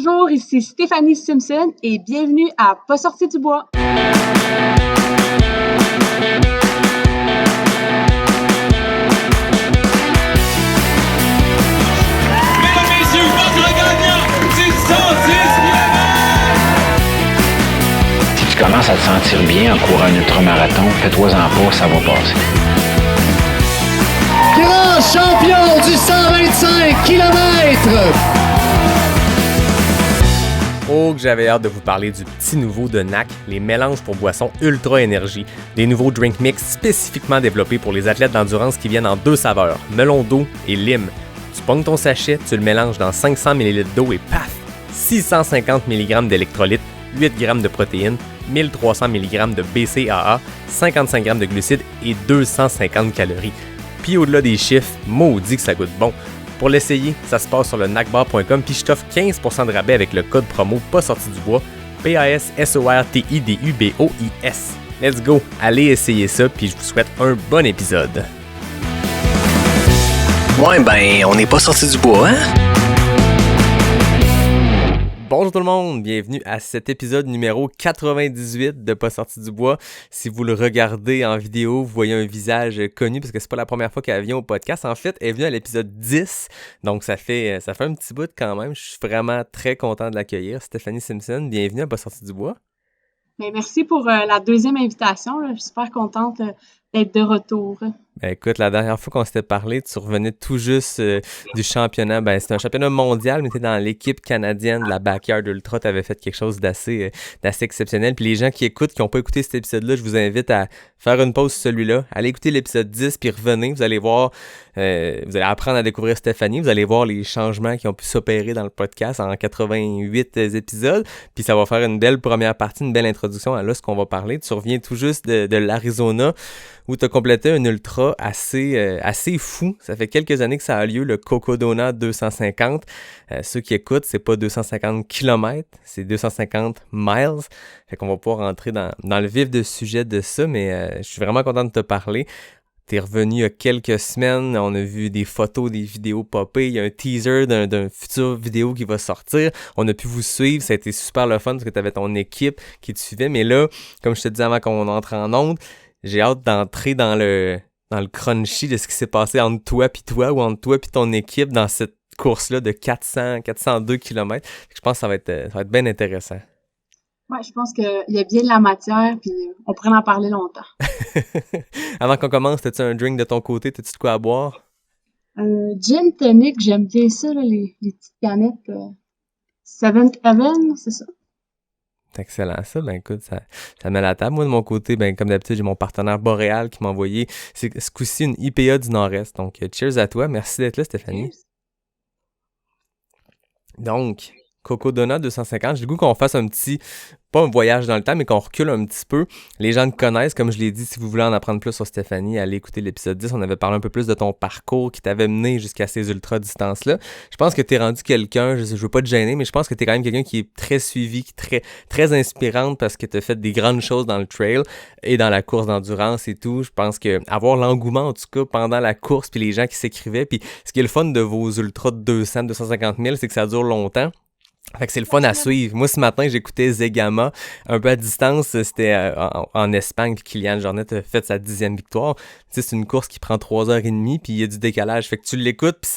Bonjour, ici Stéphanie Simpson et bienvenue à Pas sorti du bois. Si tu commences à te sentir bien en courant un ultramarathon, fais-toi-en pas, ça va passer. Grand champion du 125 km! Oh, que j'avais hâte de vous parler du petit nouveau de NAC, les mélanges pour boissons Ultra Énergie, des nouveaux drink mix spécifiquement développés pour les athlètes d'endurance qui viennent en deux saveurs, melon d'eau et lime. Tu pognes ton sachet, tu le mélanges dans 500 ml d'eau et paf! 650 mg d'électrolytes, 8 g de protéines, 1300 mg de BCAA, 55 g de glucides et 250 calories. Puis au-delà des chiffres, maudit que ça goûte bon. Pour l'essayer, ça se passe sur le nacbar.com puis je t'offre 15% de rabais avec le code promo pas sorti du bois, PASSORTIDUBOIS. Let's go, allez essayer ça puis je vous souhaite un bon épisode. Ouais ben, on n'est pas sorti du bois, hein? Bonjour tout le monde, bienvenue à cet épisode numéro 98 de Pas sorti du bois. Si vous le regardez en vidéo, vous voyez un visage connu parce que c'est pas la première fois qu'elle vient au podcast. En fait, elle est venue à l'épisode 10, donc ça fait un petit bout quand même. Je suis vraiment très content de l'accueillir. Stéphanie Simpson, bienvenue à Pas sorti du bois. Bien, merci pour la deuxième invitation. Là. Je suis super contente d'être de retour. Ben écoute, la dernière fois qu'on s'était parlé, tu revenais tout juste du championnat. Ben c'était un championnat mondial, mais tu étais dans l'équipe canadienne de la Backyard Ultra. Tu avais fait quelque chose d'assez exceptionnel. Puis les gens qui écoutent, qui n'ont pas écouté cet épisode-là, je vous invite à faire une pause sur celui-là. Allez écouter l'épisode 10, puis revenez. Vous allez voir, vous allez apprendre à découvrir Stéphanie. Vous allez voir les changements qui ont pu s'opérer dans le podcast en 88 épisodes. Puis ça va faire une belle première partie, une belle introduction à là ce qu'on va parler. Tu reviens tout juste de l'Arizona, où tu as complété un ultra assez fou. Ça fait quelques années que ça a lieu, le Cocodona 250. Ceux qui écoutent, c'est pas 250 km, c'est 250 miles. Fait qu'on va pouvoir rentrer dans le vif du sujet de ça, mais je suis vraiment content de te parler. T'es revenu il y a quelques semaines, on a vu des photos, des vidéos popper, il y a un teaser d'un futur vidéo qui va sortir. On a pu vous suivre, ça a été super le fun parce que tu avais ton équipe qui te suivait. Mais là, comme je te disais avant qu'on entre en onde, j'ai hâte d'entrer dans le crunchy de ce qui s'est passé entre toi ou entre toi puis ton équipe dans cette course-là de 402 km. Je pense que ça va être bien intéressant. Ouais, je pense qu'il y a bien de la matière puis on pourrait en parler longtemps. Avant qu'on commence, t'as-tu un drink de ton côté? T'as-tu de quoi à boire? Gin tonic, j'aime bien ça, là, les petites canettes. Seventh Heaven, c'est ça. C'est excellent ça. Ben écoute, ça met la table. Moi, de mon côté, ben comme d'habitude, j'ai mon partenaire Boréal qui m'a envoyé ce coup-ci une IPA du Nord-Est. Donc, cheers à toi. Merci d'être là, Stéphanie. Cheers. Donc, Cocodona 250, j'ai le goût qu'on fasse pas un voyage dans le temps, mais qu'on recule un petit peu. Les gens te connaissent, comme je l'ai dit, si vous voulez en apprendre plus sur Stéphanie, allez écouter l'épisode 10. On avait parlé un peu plus de ton parcours qui t'avait mené jusqu'à ces ultra-distances-là. Je pense que t'es rendu quelqu'un, je veux pas te gêner, mais je pense que t'es quand même quelqu'un qui est très suivi, qui est très, très inspirante parce que t'as fait des grandes choses dans le trail et dans la course d'endurance et tout. Je pense que avoir l'engouement, en tout cas, pendant la course, puis les gens qui s'écrivaient, puis ce qui est le fun de vos ultras de 200, 250 000, c'est que ça dure longtemps. Fait que c'est le fun à suivre. Moi, ce matin, j'écoutais Zegama un peu à distance. C'était en Espagne, puis Kylian Jornet a fait sa 10e victoire. Tu sais, c'est une course qui prend 3h30, puis il y a du décalage. Fait que tu l'écoutes, puis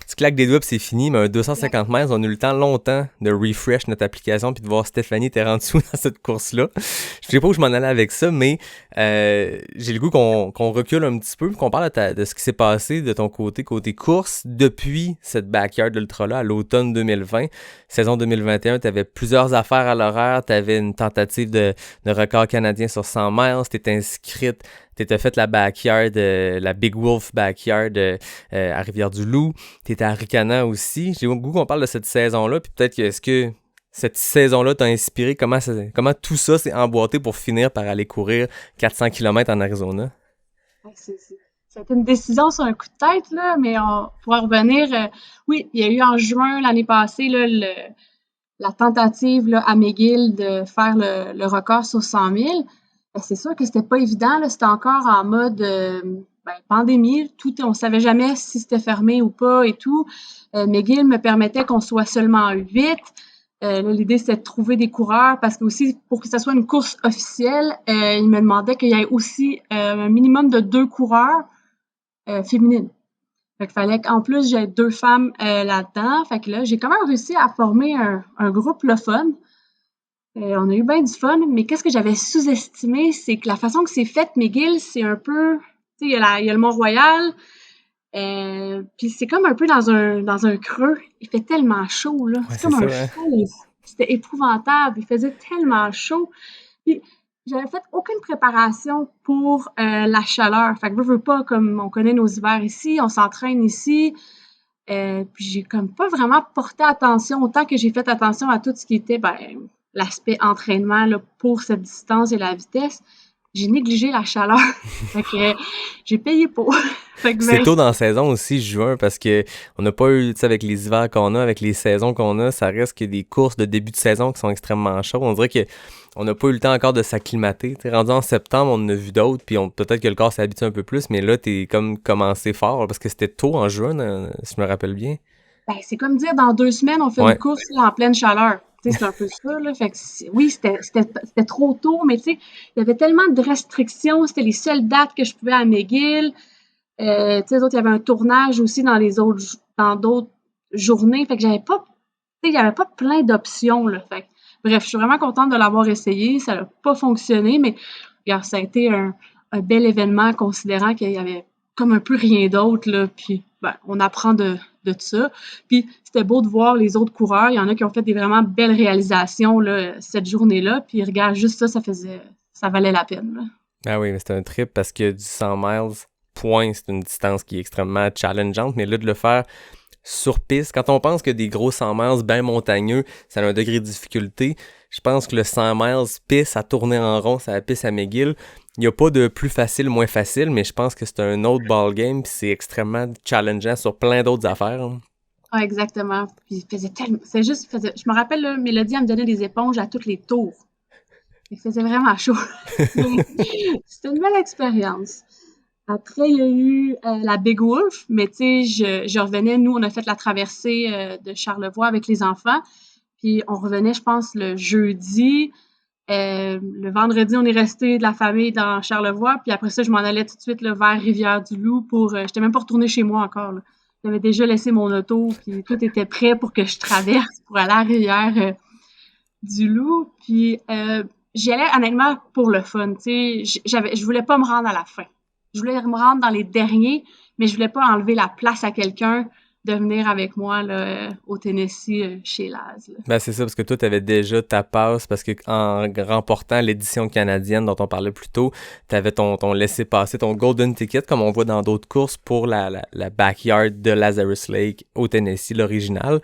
tu claques des doigts, puis c'est fini. Mais un 250 mètres, on a eu le temps longtemps de refresh notre application, puis de voir Stéphanie t'es rendu dans cette course-là. Je sais pas où je m'en allais avec ça, mais j'ai le goût qu'on recule un petit peu, qu'on parle de ce qui s'est passé de ton côté course, depuis cette backyard ultra-là à l'automne 2020. Saison 2021, tu avais plusieurs affaires à l'horaire, tu avais une tentative de record canadien sur 100 miles, tu étais inscrite, tu étais fait la backyard, la Big Wolf backyard à Rivière-du-Loup, tu étais à Ricana aussi. J'ai le goût qu'on parle de cette saison-là, puis peut-être que est-ce que cette saison-là t'a inspiré, comment tout ça s'est emboîté pour finir par aller courir 400 km en Arizona? C'est une décision sur un coup de tête, là, mais on pourra revenir. Oui, il y a eu en juin l'année passée là, la tentative là, à McGill de faire le record sur 100 000. C'est sûr que c'était pas évident. Là, c'était encore en mode pandémie. On ne savait jamais si c'était fermé ou pas et tout. McGill me permettait qu'on soit seulement 8. Là, l'idée, c'était de trouver des coureurs parce que aussi, pour que ça soit une course officielle, il me demandait qu'il y ait aussi un minimum de 2 coureurs féminines. Fait qu'il fallait qu'en plus, j'aie 2 femmes là-dedans. Fait que là, j'ai quand même réussi à former un groupe le fun. On a eu bien du fun, mais qu'est-ce que j'avais sous-estimé, c'est que la façon que c'est fait, McGill, c'est un peu... Tu sais, il y a le Mont-Royal, puis c'est comme un peu dans un creux. Il fait tellement chaud, là. Ouais, C'est c'est comme ça, un hein? feu. C'était épouvantable. Il faisait tellement chaud. Puis j'avais fait aucune préparation pour la chaleur. Fait que veux pas, comme on connaît nos hivers ici, on s'entraîne ici. Puis j'ai comme pas vraiment porté attention, autant que j'ai fait attention à tout ce qui était l'aspect entraînement là, pour cette distance et la vitesse. J'ai négligé la chaleur. Fait que j'ai payé pour. Fait que C'est tôt dans la saison aussi, juin, parce que on n'a pas eu, tu sais, avec les hivers qu'on a, avec les saisons qu'on a, ça reste que des courses de début de saison qui sont extrêmement chaudes. On dirait que on n'a pas eu le temps encore de s'acclimater. T'es rendu en septembre, on en a vu d'autres, puis peut-être que le corps s'est habitué un peu plus, mais là, t'es comme commencé fort, parce que c'était tôt en juin, si je me rappelle bien. c'est comme dire dans 2 semaines, on fait Ouais. une course là, en pleine chaleur. Tu sais, c'est un peu ça, là. Fait que oui, c'était trop tôt, mais tu sais, il y avait tellement de restrictions. C'était les seules dates que je pouvais à McGill. Tu sais, les autres, il y avait un tournage aussi dans d'autres journées. Fait que j'avais pas, tu sais, il y avait pas plein d'options, là. Fait que, bref, je suis vraiment contente de l'avoir essayé. Ça n'a pas fonctionné, mais regarde, ça a été un bel événement considérant qu'il y avait comme un peu rien d'autre, là. Puis, on apprend de ça. Puis, c'était beau de voir les autres coureurs. Il y en a qui ont fait des vraiment belles réalisations, là, cette journée-là. Puis, regarde, juste ça valait la peine, là. Ah oui, mais c'est un trip parce que du 100 miles, point, c'est une distance qui est extrêmement challengeante, mais là, de le faire sur piste, quand on pense que des gros 100 miles bien montagneux, ça a un degré de difficulté, je pense que le 100 miles piste à tourner en rond, c'est la piste à McGill. Il n'y a pas de plus facile, moins facile, mais je pense que c'est un autre ballgame, puis c'est extrêmement challengeant sur plein d'autres affaires, hein. Ah, exactement. Puis il faisait tellement. Je me rappelle, là, Mélodie, elle me donnait des éponges à tous les tours. Il faisait vraiment chaud. Donc, c'était une belle expérience. Après, il y a eu la Big Wolf, mais tu sais, je revenais, nous, on a fait la traversée de Charlevoix avec les enfants, puis on revenait, je pense, le jeudi. Le vendredi, on est resté de la famille dans Charlevoix, puis après ça, je m'en allais tout de suite là, vers Rivière-du-Loup pour... j'étais même pas retournée chez moi encore, là. J'avais déjà laissé mon auto, puis tout était prêt pour que je traverse pour aller à Rivière-du-Loup, puis j'y allais honnêtement pour le fun, tu sais, je voulais pas me rendre à la fin. Je voulais me rendre dans les derniers, mais je voulais pas enlever la place à quelqu'un de venir avec moi là, au Tennessee chez Laz. Là. Ben c'est ça, parce que toi, t'avais déjà ta passe, parce que en remportant l'édition canadienne dont on parlait plus tôt, t'avais ton laissez-passer, ton golden ticket, comme on voit dans d'autres courses, pour la backyard de Lazarus Lake au Tennessee, l'original.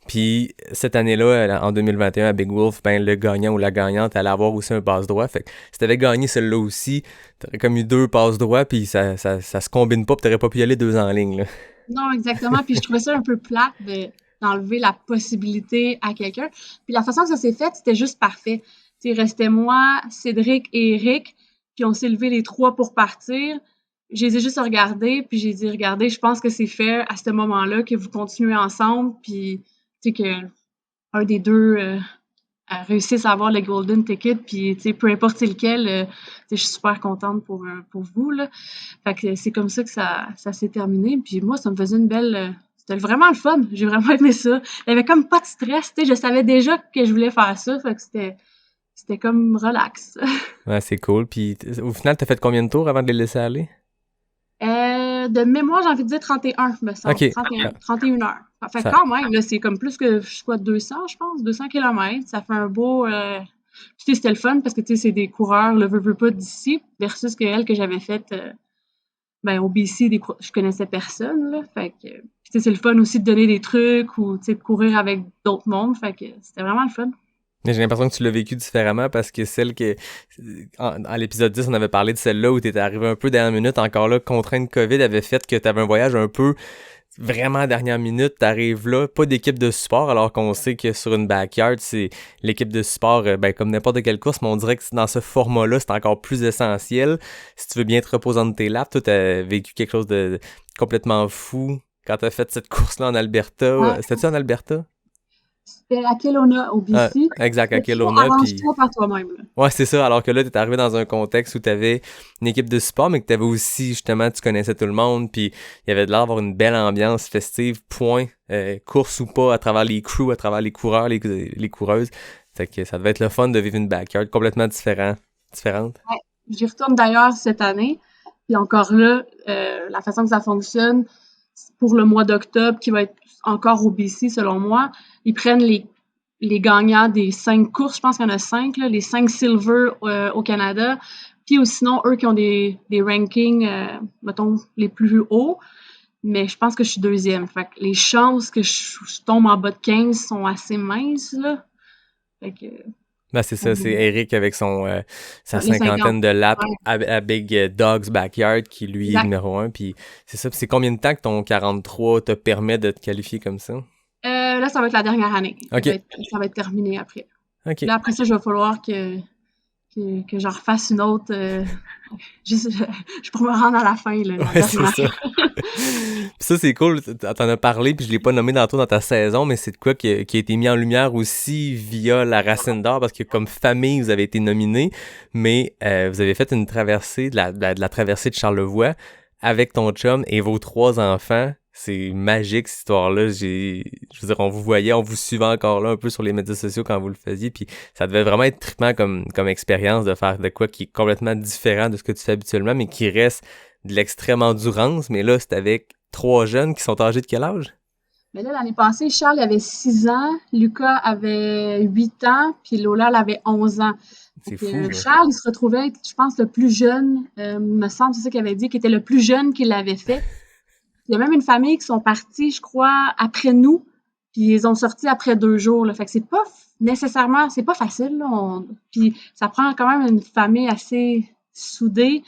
Puis cette année-là, en 2021, à Big Wolf, ben le gagnant ou la gagnante allait avoir aussi un passe-droit. Fait que si t'avais gagné celle-là aussi, t'aurais comme eu 2 passe-droits, puis ça se combine pas, puis t'aurais pas pu y aller 2 en ligne, là. Non, exactement. Puis je trouvais ça un peu plate d'enlever la possibilité à quelqu'un. Puis la façon que ça s'est fait, c'était juste parfait. Tu sais, il restait moi, Cédric et Eric, puis on s'est levés les 3 pour partir. Je les ai juste regardés, puis j'ai dit, regardez, je pense que c'est fait à ce moment-là que vous continuez ensemble, puis tu sais que un des deux réussisse à avoir le golden ticket, puis tu sais peu importe c'est lequel, je suis super contente pour vous là. Fait que c'est comme ça que ça s'est terminé, puis moi ça me faisait une belle c'était vraiment le fun, j'ai vraiment aimé ça. Il y avait comme pas de stress, tu sais, je savais déjà que je voulais faire ça, fait que c'était comme relax. Ouais, c'est cool. Puis au final, t'as fait combien de tours avant de les laisser aller? De mémoire, j'ai envie de dire 31, me semble. Ok. 31 heures. Fait Ça- quand même, là, c'est comme plus que, 200, je pense, 200 kilomètres. Ça fait un beau... Puis, tu sais, c'était le fun parce que, tu sais, c'est des coureurs, le veux pas d'ici, versus que j'avais faite, au BC, je connaissais personne, là. Fait que, puis, tu sais, c'est le fun aussi de donner des trucs ou, tu sais, de courir avec d'autres mondes. Fait que c'était vraiment le fun. Mais j'ai l'impression que tu l'as vécu différemment parce que celle que à l'épisode 10, on avait parlé de celle-là où t'étais arrivé un peu dernière minute, encore là, contrainte COVID avait fait que t'avais un voyage un peu vraiment dernière minute, t'arrives là, pas d'équipe de support, alors qu'on sait que sur une backyard, c'est l'équipe de support, comme n'importe quelle course, mais on dirait que dans ce format-là, c'est encore plus essentiel. Si tu veux bien te reposer dans tes laps, toi, t'as vécu quelque chose de complètement fou quand t'as fait cette course-là en Alberta. Ouais. C'était-tu en Alberta? C'était à Kelowna, au BC. Exact, à Mais Kelowna. arrange-toi par toi-même, là. Ouais, c'est ça. Alors que là, t'es arrivé dans un contexte où t'avais une équipe de support, mais que t'avais aussi, justement, tu connaissais tout le monde, puis il y avait de l'air d'avoir une belle ambiance festive, point, course ou pas, à travers les crews, à travers les coureurs, les coureuses. Fait que ça devait être le fun de vivre une backyard complètement différente. Ouais. J'y retourne d'ailleurs cette année. Puis encore là, la façon que ça fonctionne, pour le mois d'octobre, qui va être encore au BC selon moi, ils prennent les gagnants des 5 courses, je pense qu'il y en a 5, là, les 5 silver au Canada, puis ou sinon, eux qui ont des rankings, mettons, les plus hauts, mais je pense que je suis deuxième. Fait que les chances que je tombe en bas de 15 sont assez minces, là. Fait que... Ben, c'est ça, c'est Eric avec sa les cinquantaine 50. de laps Ouais. à Big Dog's Backyard, qui lui est Exact. numéro 1. Puis c'est ça. Puis c'est combien de temps que ton 43 te permet de te qualifier comme ça? Là, ça va être la dernière année. OK. Ça va être terminé après. OK. Là, après ça, il va falloir que j'en refasse une autre. Juste, je pourrais me rendre à la fin, là. Ouais, c'est ça. Puis ça, c'est cool. T'en as parlé, puis je l'ai pas nommé tantôt dans ta saison, mais c'est de quoi qui a été mis en lumière aussi via la Racine d'Or, parce que comme famille, vous avez été nominés, mais vous avez fait une traversée, de la traversée de Charlevoix avec ton chum et vos 3 enfants. C'est magique, cette histoire-là. Je veux dire, on vous suivait encore là un peu sur les médias sociaux quand vous le faisiez, puis ça devait vraiment être trippant comme expérience de faire de quoi qui est complètement différent de ce que tu fais habituellement, mais qui reste de l'extrême endurance. Mais là, c'est avec 3 jeunes qui sont âgés de quel âge? Mais là, l'année passée, Charles avait 6 ans, Lucas avait 8 ans, puis Lola, elle avait 11 ans. C'est Donc, fou. Là. Charles, il se retrouvait être, je pense, le plus jeune, me semble, c'est ça qu'il avait dit, qu'il était le plus jeune qui l'avait fait. Il y a même une famille qui sont partis, je crois, après nous, puis ils ont sorti après 2 jours, là. Fait que c'est pas nécessairement, c'est pas facile, là. Puis ça prend quand même une famille assez soudée.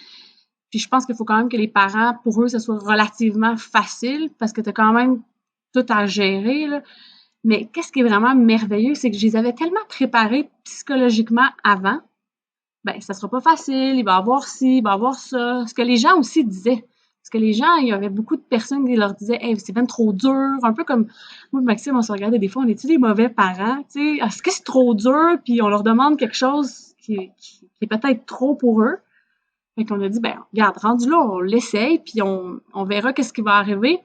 Puis je pense qu'il faut quand même que les parents, pour eux, ça soit relativement facile, parce que t'as quand même tout à gérer, là. Mais qu'est-ce qui est vraiment merveilleux, c'est que je les avais tellement préparés psychologiquement avant. Ben, ça sera pas facile, il va y avoir ci, il va y avoir ça. Ce que les gens aussi disaient. Parce que les gens, il y avait beaucoup de personnes qui leur disaient « Hey, c'est bien trop dur », un peu comme moi et Maxime, on se regardait des fois, on est-tu des mauvais parents, tu sais, est-ce que c'est trop dur, puis on leur demande quelque chose qui est peut-être trop pour eux. Fait qu'on a dit, ben, regarde, rendu là, on l'essaye, puis on verra qu'est-ce qui va arriver.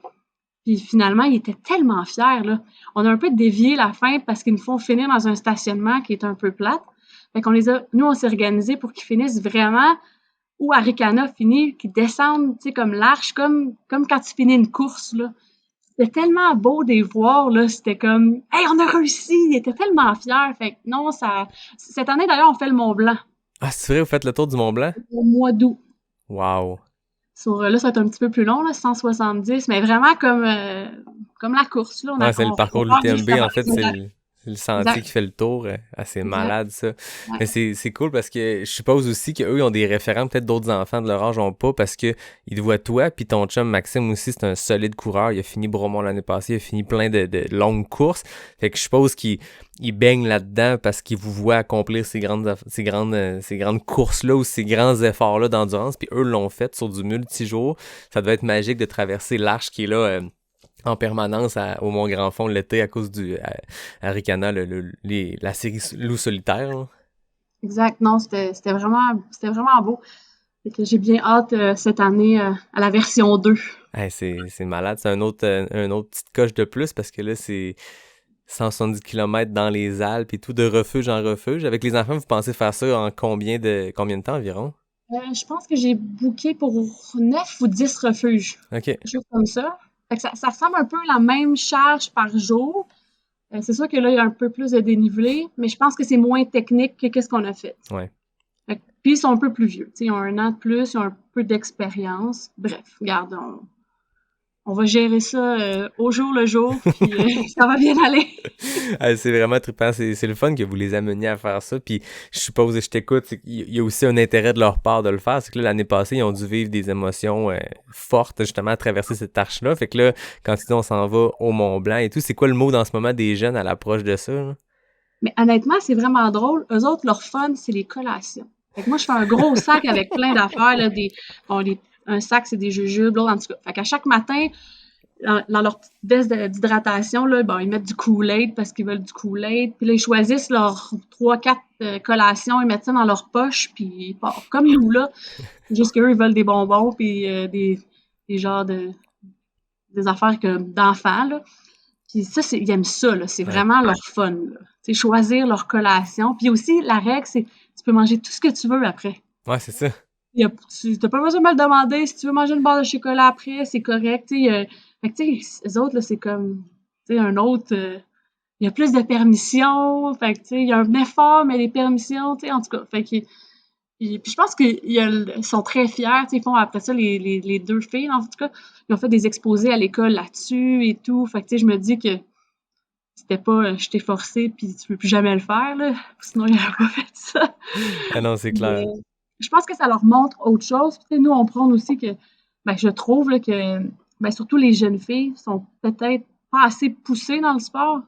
Puis finalement, ils étaient tellement fiers, là. On a un peu dévié la fin parce qu'ils nous font finir dans un stationnement qui est un peu plate. Fait qu'on nous, on s'est organisés pour qu'ils finissent vraiment où Arikana finit, qu'ils descendent, tu sais, comme l'arche, comme quand tu finis une course, là. C'était tellement beau de les voir, là. C'était comme, hey, on a réussi! Ils étaient tellement fiers. Fait que non, cette année, d'ailleurs, on fait le Mont Blanc. Ah, c'est vrai, vous faites le tour du Mont Blanc? Au mois d'août. Wow. Là, ça va être un petit peu plus long, là, 170, mais vraiment comme la course, là. C'est le parcours de l'UTMB, en fait, c'est le sentier Exact. qui fait le tour. C'est malade, ça. Ouais. Mais c'est cool parce que je suppose aussi qu'eux, ils ont des référents, peut-être d'autres enfants de leur âge n'ont pas, parce que ils te voient toi, puis ton chum Maxime aussi, c'est un solide coureur. Il a fini Bromont l'année passée, il a fini plein de longues courses. Fait que je suppose qu'il baigne là-dedans parce qu'il vous voit accomplir ces grandes courses-là ou ces grands efforts-là d'endurance, puis eux l'ont fait sur du multijour. Ça devait être magique de traverser l'arche qui est là en permanence au Mont-Grand-Fond l'été à cause du Arikana, la série Loup solitaire. Là. Exact. Non, c'était vraiment beau. Fait que j'ai bien hâte cette année à la version 2. Hey, c'est malade. C'est un autre petite coche de plus parce que là, c'est 170 km dans les Alpes et tout, de refuge en refuge. Avec les enfants, vous pensez faire ça en combien de temps environ? Je pense que j'ai booké pour 9 ou 10 refuges. OK. Quelque chose comme ça. Fait que ça ressemble un peu à la même charge par jour. C'est sûr que là, il y a un peu plus de dénivelé, mais je pense que c'est moins technique que ce qu'on a fait. Ouais. Puis ils sont un peu plus vieux. T'sais, ils ont 1 an de plus, ils ont un peu d'expérience. Bref, regarde, on va gérer ça au jour le jour, puis ça va bien aller. C'est vraiment trippant. C'est le fun que vous les ameniez à faire ça. Puis je suppose, je t'écoute, il y a aussi un intérêt de leur part de le faire. C'est que là, l'année passée, ils ont dû vivre des émotions fortes, justement, à traverser cette arche-là. Fait que là, quand tu dis on s'en va au Mont-Blanc et tout, c'est quoi le mot dans ce moment des jeunes à l'approche de ça? Là? Mais honnêtement, c'est vraiment drôle. Eux autres, leur fun, c'est les collations. Fait que moi, je fais un gros sac avec plein d'affaires. Là, un sac, c'est des jujubes, l'autre, en tout cas. Fait qu'à chaque matin, dans leur petite veste d'hydratation, là, bon, ils mettent du Kool-Aid parce qu'ils veulent du Kool-Aid. Puis là, ils choisissent leurs 3-4 collations, ils mettent ça dans leur poche, puis ils partent comme nous, là. C'est juste qu'eux, ils veulent des bonbons, puis des genres des affaires d'enfants, là. Puis ça, ils aiment ça, là. C'est vraiment leur fun, là. C'est choisir leur collation. Puis aussi, la règle, c'est tu peux manger tout ce que tu veux après. Ouais, c'est ça. Tu n'as pas besoin de me le demander. Si tu veux manger une barre de chocolat après, c'est correct. Fait que, les autres, là, c'est comme un autre. Il y a plus de permissions. Fait que, il y a un effort, mais les permissions, en tout cas. Fait que, puis je pense qu'ils sont très fiers. Ils font après ça, les deux filles, en tout cas, ils ont fait des exposés à l'école là-dessus et tout. Fait que, je me dis que c'était pas je t'ai forcé puis tu peux plus jamais le faire, là. Sinon, il n'aurait pas fait ça. Ah non, c'est clair. Mais je pense que ça leur montre autre chose. Puis, nous, on prône aussi que, je trouve là, que, surtout les jeunes filles sont peut-être pas assez poussées dans le sport.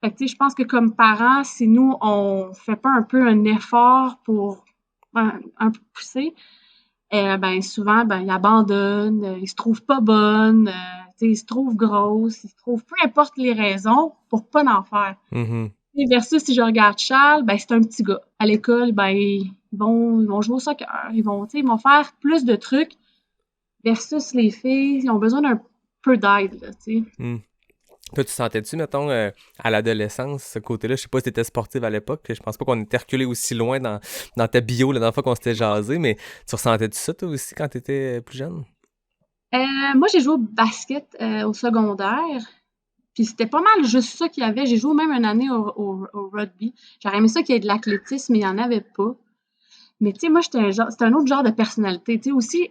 Fait que, je pense que comme parents, si nous, on fait pas un peu un effort pour un peu pousser, souvent, ils abandonnent, ils se trouvent pas bonnes, ils se trouvent grosses, ils se trouvent peu importe les raisons pour pas en faire. Mhm. Versus si je regarde Charles, c'est un petit gars. À l'école, ils vont jouer au soccer, ils vont faire plus de trucs versus les filles, ils ont besoin d'un peu d'aide, là, tu sais. Toi, tu sentais-tu, mettons, à l'adolescence, ce côté-là? Je sais pas si t'étais sportive à l'époque. Je pense pas qu'on était reculé aussi loin dans ta bio la dernière fois qu'on s'était jasé, mais tu ressentais-tu ça, toi aussi, quand t'étais plus jeune? Moi, j'ai joué au basket au secondaire. Puis c'était pas mal juste ça qu'il y avait. J'ai joué même une année au rugby. J'aurais aimé ça qu'il y ait de l'athlétisme, mais il n'y en avait pas. Mais tu sais, moi, c'était un autre genre de personnalité. Tu sais, aussi,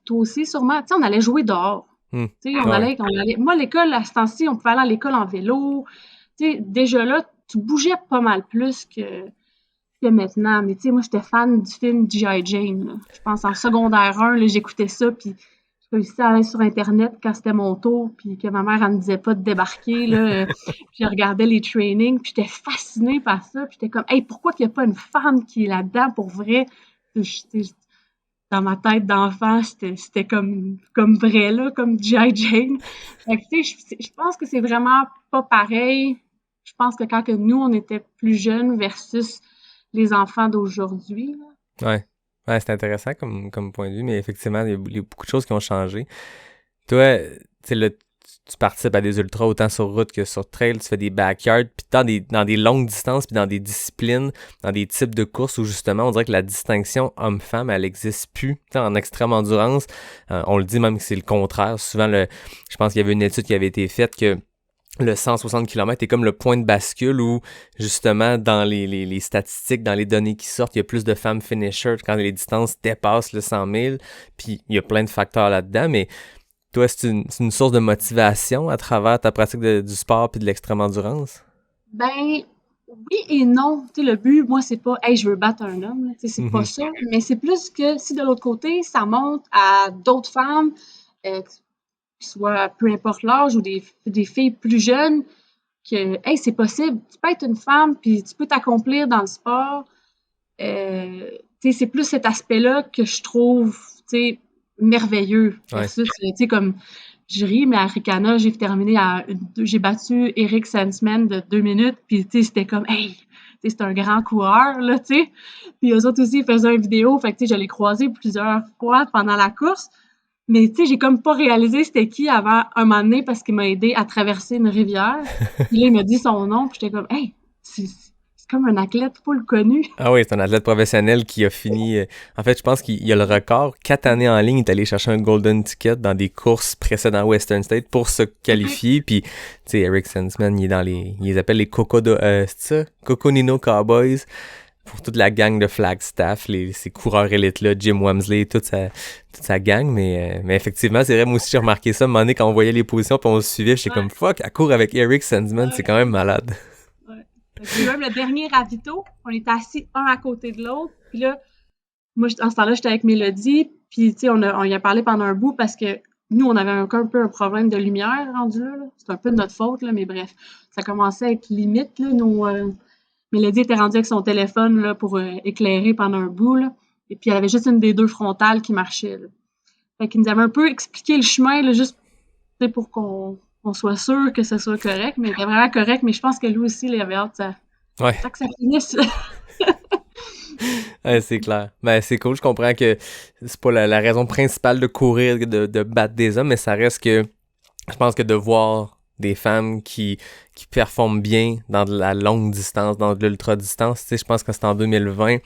toi aussi, sûrement, tu sais, on allait jouer dehors. Tu sais, on allait. Moi, l'école, à ce temps-ci, on pouvait aller à l'école en vélo. Tu sais, déjà là, tu bougeais pas mal plus que maintenant. Mais tu sais, moi, j'étais fan du film G.I. Jane, là. Je pense en secondaire 1, là, j'écoutais ça, puis je réussissais à aller sur Internet quand c'était mon tour, puis que ma mère, elle me disait pas de débarquer, là. Puis je regardais les trainings, puis j'étais fascinée par ça, puis j'étais comme, hey, pourquoi qu'il n'y a pas une femme qui est là-dedans pour vrai? Dans ma tête d'enfant, c'était comme vrai, là, comme G.I. Jane. Fait que, tu sais, je pense que c'est vraiment pas pareil. Je pense que quand nous, on était plus jeunes versus les enfants d'aujourd'hui, là. Ouais. Ouais, c'est intéressant comme point de vue, mais effectivement, il y a beaucoup de choses qui ont changé. Toi, tu sais, là, tu participes à des ultras autant sur route que sur trail, tu fais des backyards, puis dans des longues distances, puis dans des disciplines, dans des types de courses où justement, on dirait que la distinction homme-femme, elle n'existe plus. Tu sais, en extrême endurance, on le dit même que c'est le contraire. Souvent, je pense qu'il y avait une étude qui avait été faite que le 160 km est comme le point de bascule où, justement, dans les statistiques, dans les données qui sortent, il y a plus de femmes finishers quand les distances dépassent le 100 000. Puis, il y a plein de facteurs là-dedans, mais toi, c'est une source de motivation à travers ta pratique du sport puis de l'extrême endurance? Oui et non. Tu sais, le but, moi, c'est pas, hey, je veux battre un homme, là. Tu sais, c'est pas ça. Mais c'est plus que si de l'autre côté, ça montre à d'autres femmes, soit peu importe l'âge ou des filles plus jeunes, que, hey, c'est possible. Tu peux être une femme puis tu peux t'accomplir dans le sport. Tu sais, c'est plus cet aspect-là que je trouve, tu sais, merveilleux. Versus, tu sais, comme, je ris, mais à Ricana, j'ai battu Eric Sensman de 2 minutes, puis tu sais, c'était comme, hey, tu sais, c'est un grand coureur, là, tu sais. Puis eux autres aussi, ils faisaient une vidéo, fait que tu sais, je l'ai croisé plusieurs fois pendant la course. Mais tu sais, j'ai comme pas réalisé c'était qui avant un moment donné parce qu'il m'a aidé à traverser une rivière. Puis là, il m'a dit son nom, puis j'étais comme, hey, c'est comme un athlète full connu. Ah oui, c'est un athlète professionnel qui a fini... en fait, je pense qu'il a le record. 4 années en ligne, il est allé chercher un golden ticket dans des courses précédentes Western State pour se qualifier. Puis, tu sais, Eric Sensman, il est dans les... Ils appellent les c'est ça? Coconino Cowboys. Pour toute la gang de Flagstaff, ces coureurs élites-là, Jim Wamsley, toute sa gang. Mais effectivement, c'est vrai, moi aussi, j'ai remarqué ça. À un moment donné, quand on voyait les positions puis on se suivait, j'étais comme, fuck, elle court avec Eric Sensman, c'est quand même malade. Puis même le dernier ravito, on était assis un à côté de l'autre. Puis là, moi, en ce temps-là, j'étais avec Mélodie. Puis, tu sais, on y a parlé pendant un bout parce que nous, on avait un peu un problème de lumière rendu là. C'est un peu de notre faute, là, mais bref. Ça commençait à être limite, là. Mélodie était rendue avec son téléphone là, pour éclairer pendant un bout. Là. Et puis, elle avait juste une des deux frontales qui marchait. Là. Fait qu'ils nous avaient un peu expliqué le chemin, là, juste sais, pour qu'on soit sûr que ce soit correct, mais il était vraiment correct, mais je pense que lui aussi, il avait hâte Ouais. que ça finisse. Ouais, c'est clair. Ben, c'est cool. Je comprends que c'est pas la raison principale de courir, de battre des hommes, mais ça reste que je pense que de voir des femmes qui performent bien dans de la longue distance, dans de l'ultra-distance, tu sais, je pense que c'est en 2020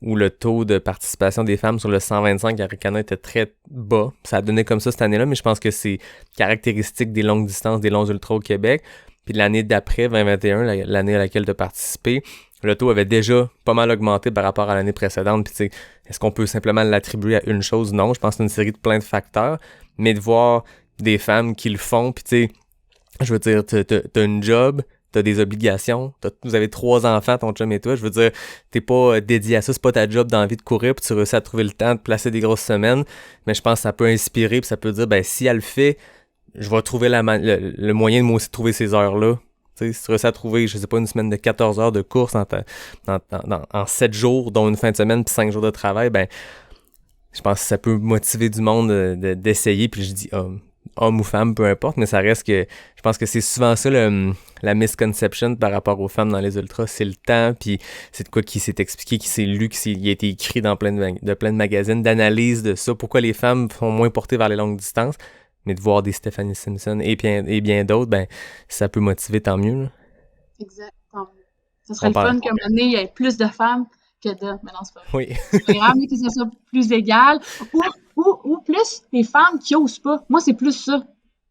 où le taux de participation des femmes sur le 125 Arikana était très bas. Ça a donné comme ça cette année-là, mais je pense que c'est caractéristique des longues distances, des longs ultras au Québec. Puis l'année d'après, 2021, l'année à laquelle tu as participé, le taux avait déjà pas mal augmenté par rapport à l'année précédente. Puis tu sais, est-ce qu'on peut simplement l'attribuer à une chose? Non, je pense que c'est une série de plein de facteurs. Mais de voir des femmes qui le font, puis tu sais, je veux dire, t'as une job, t'as des obligations, vous avez 3 enfants, ton chum et toi, je veux dire, t'es pas dédié à ça, c'est pas ta job d'envie de courir, puis tu réussis à trouver le temps de placer des grosses semaines, mais je pense que ça peut inspirer, puis ça peut dire, ben si elle le fait, je vais trouver le moyen de moi aussi trouver ces heures-là. Tu sais, si tu réussis à trouver, je sais pas, une semaine de 14 heures de course en 7 jours, dont une fin de semaine, puis 5 jours de travail, ben je pense que ça peut motiver du monde d'essayer, puis je dis homme ou femme, peu importe, mais ça reste que je pense que c'est souvent ça la misconception par rapport aux femmes dans les ultras, c'est le temps, puis c'est de quoi qui s'est expliqué, qui s'est lu, qui a été écrit dans plein de magazines, d'analyse de ça, pourquoi les femmes sont moins portées vers les longues distances, mais de voir des Stephanie Simpson et bien d'autres, ben ça peut motiver, tant mieux. Là. Exact. Ça serait le fun qu'à un moment donné, il y ait plus de femmes que d'hommes. Mais non, c'est pas vrai. Oui. C'est pas grave, mais que ça soit plus égal. Ou plus les femmes qui osent pas. Moi, c'est plus ça.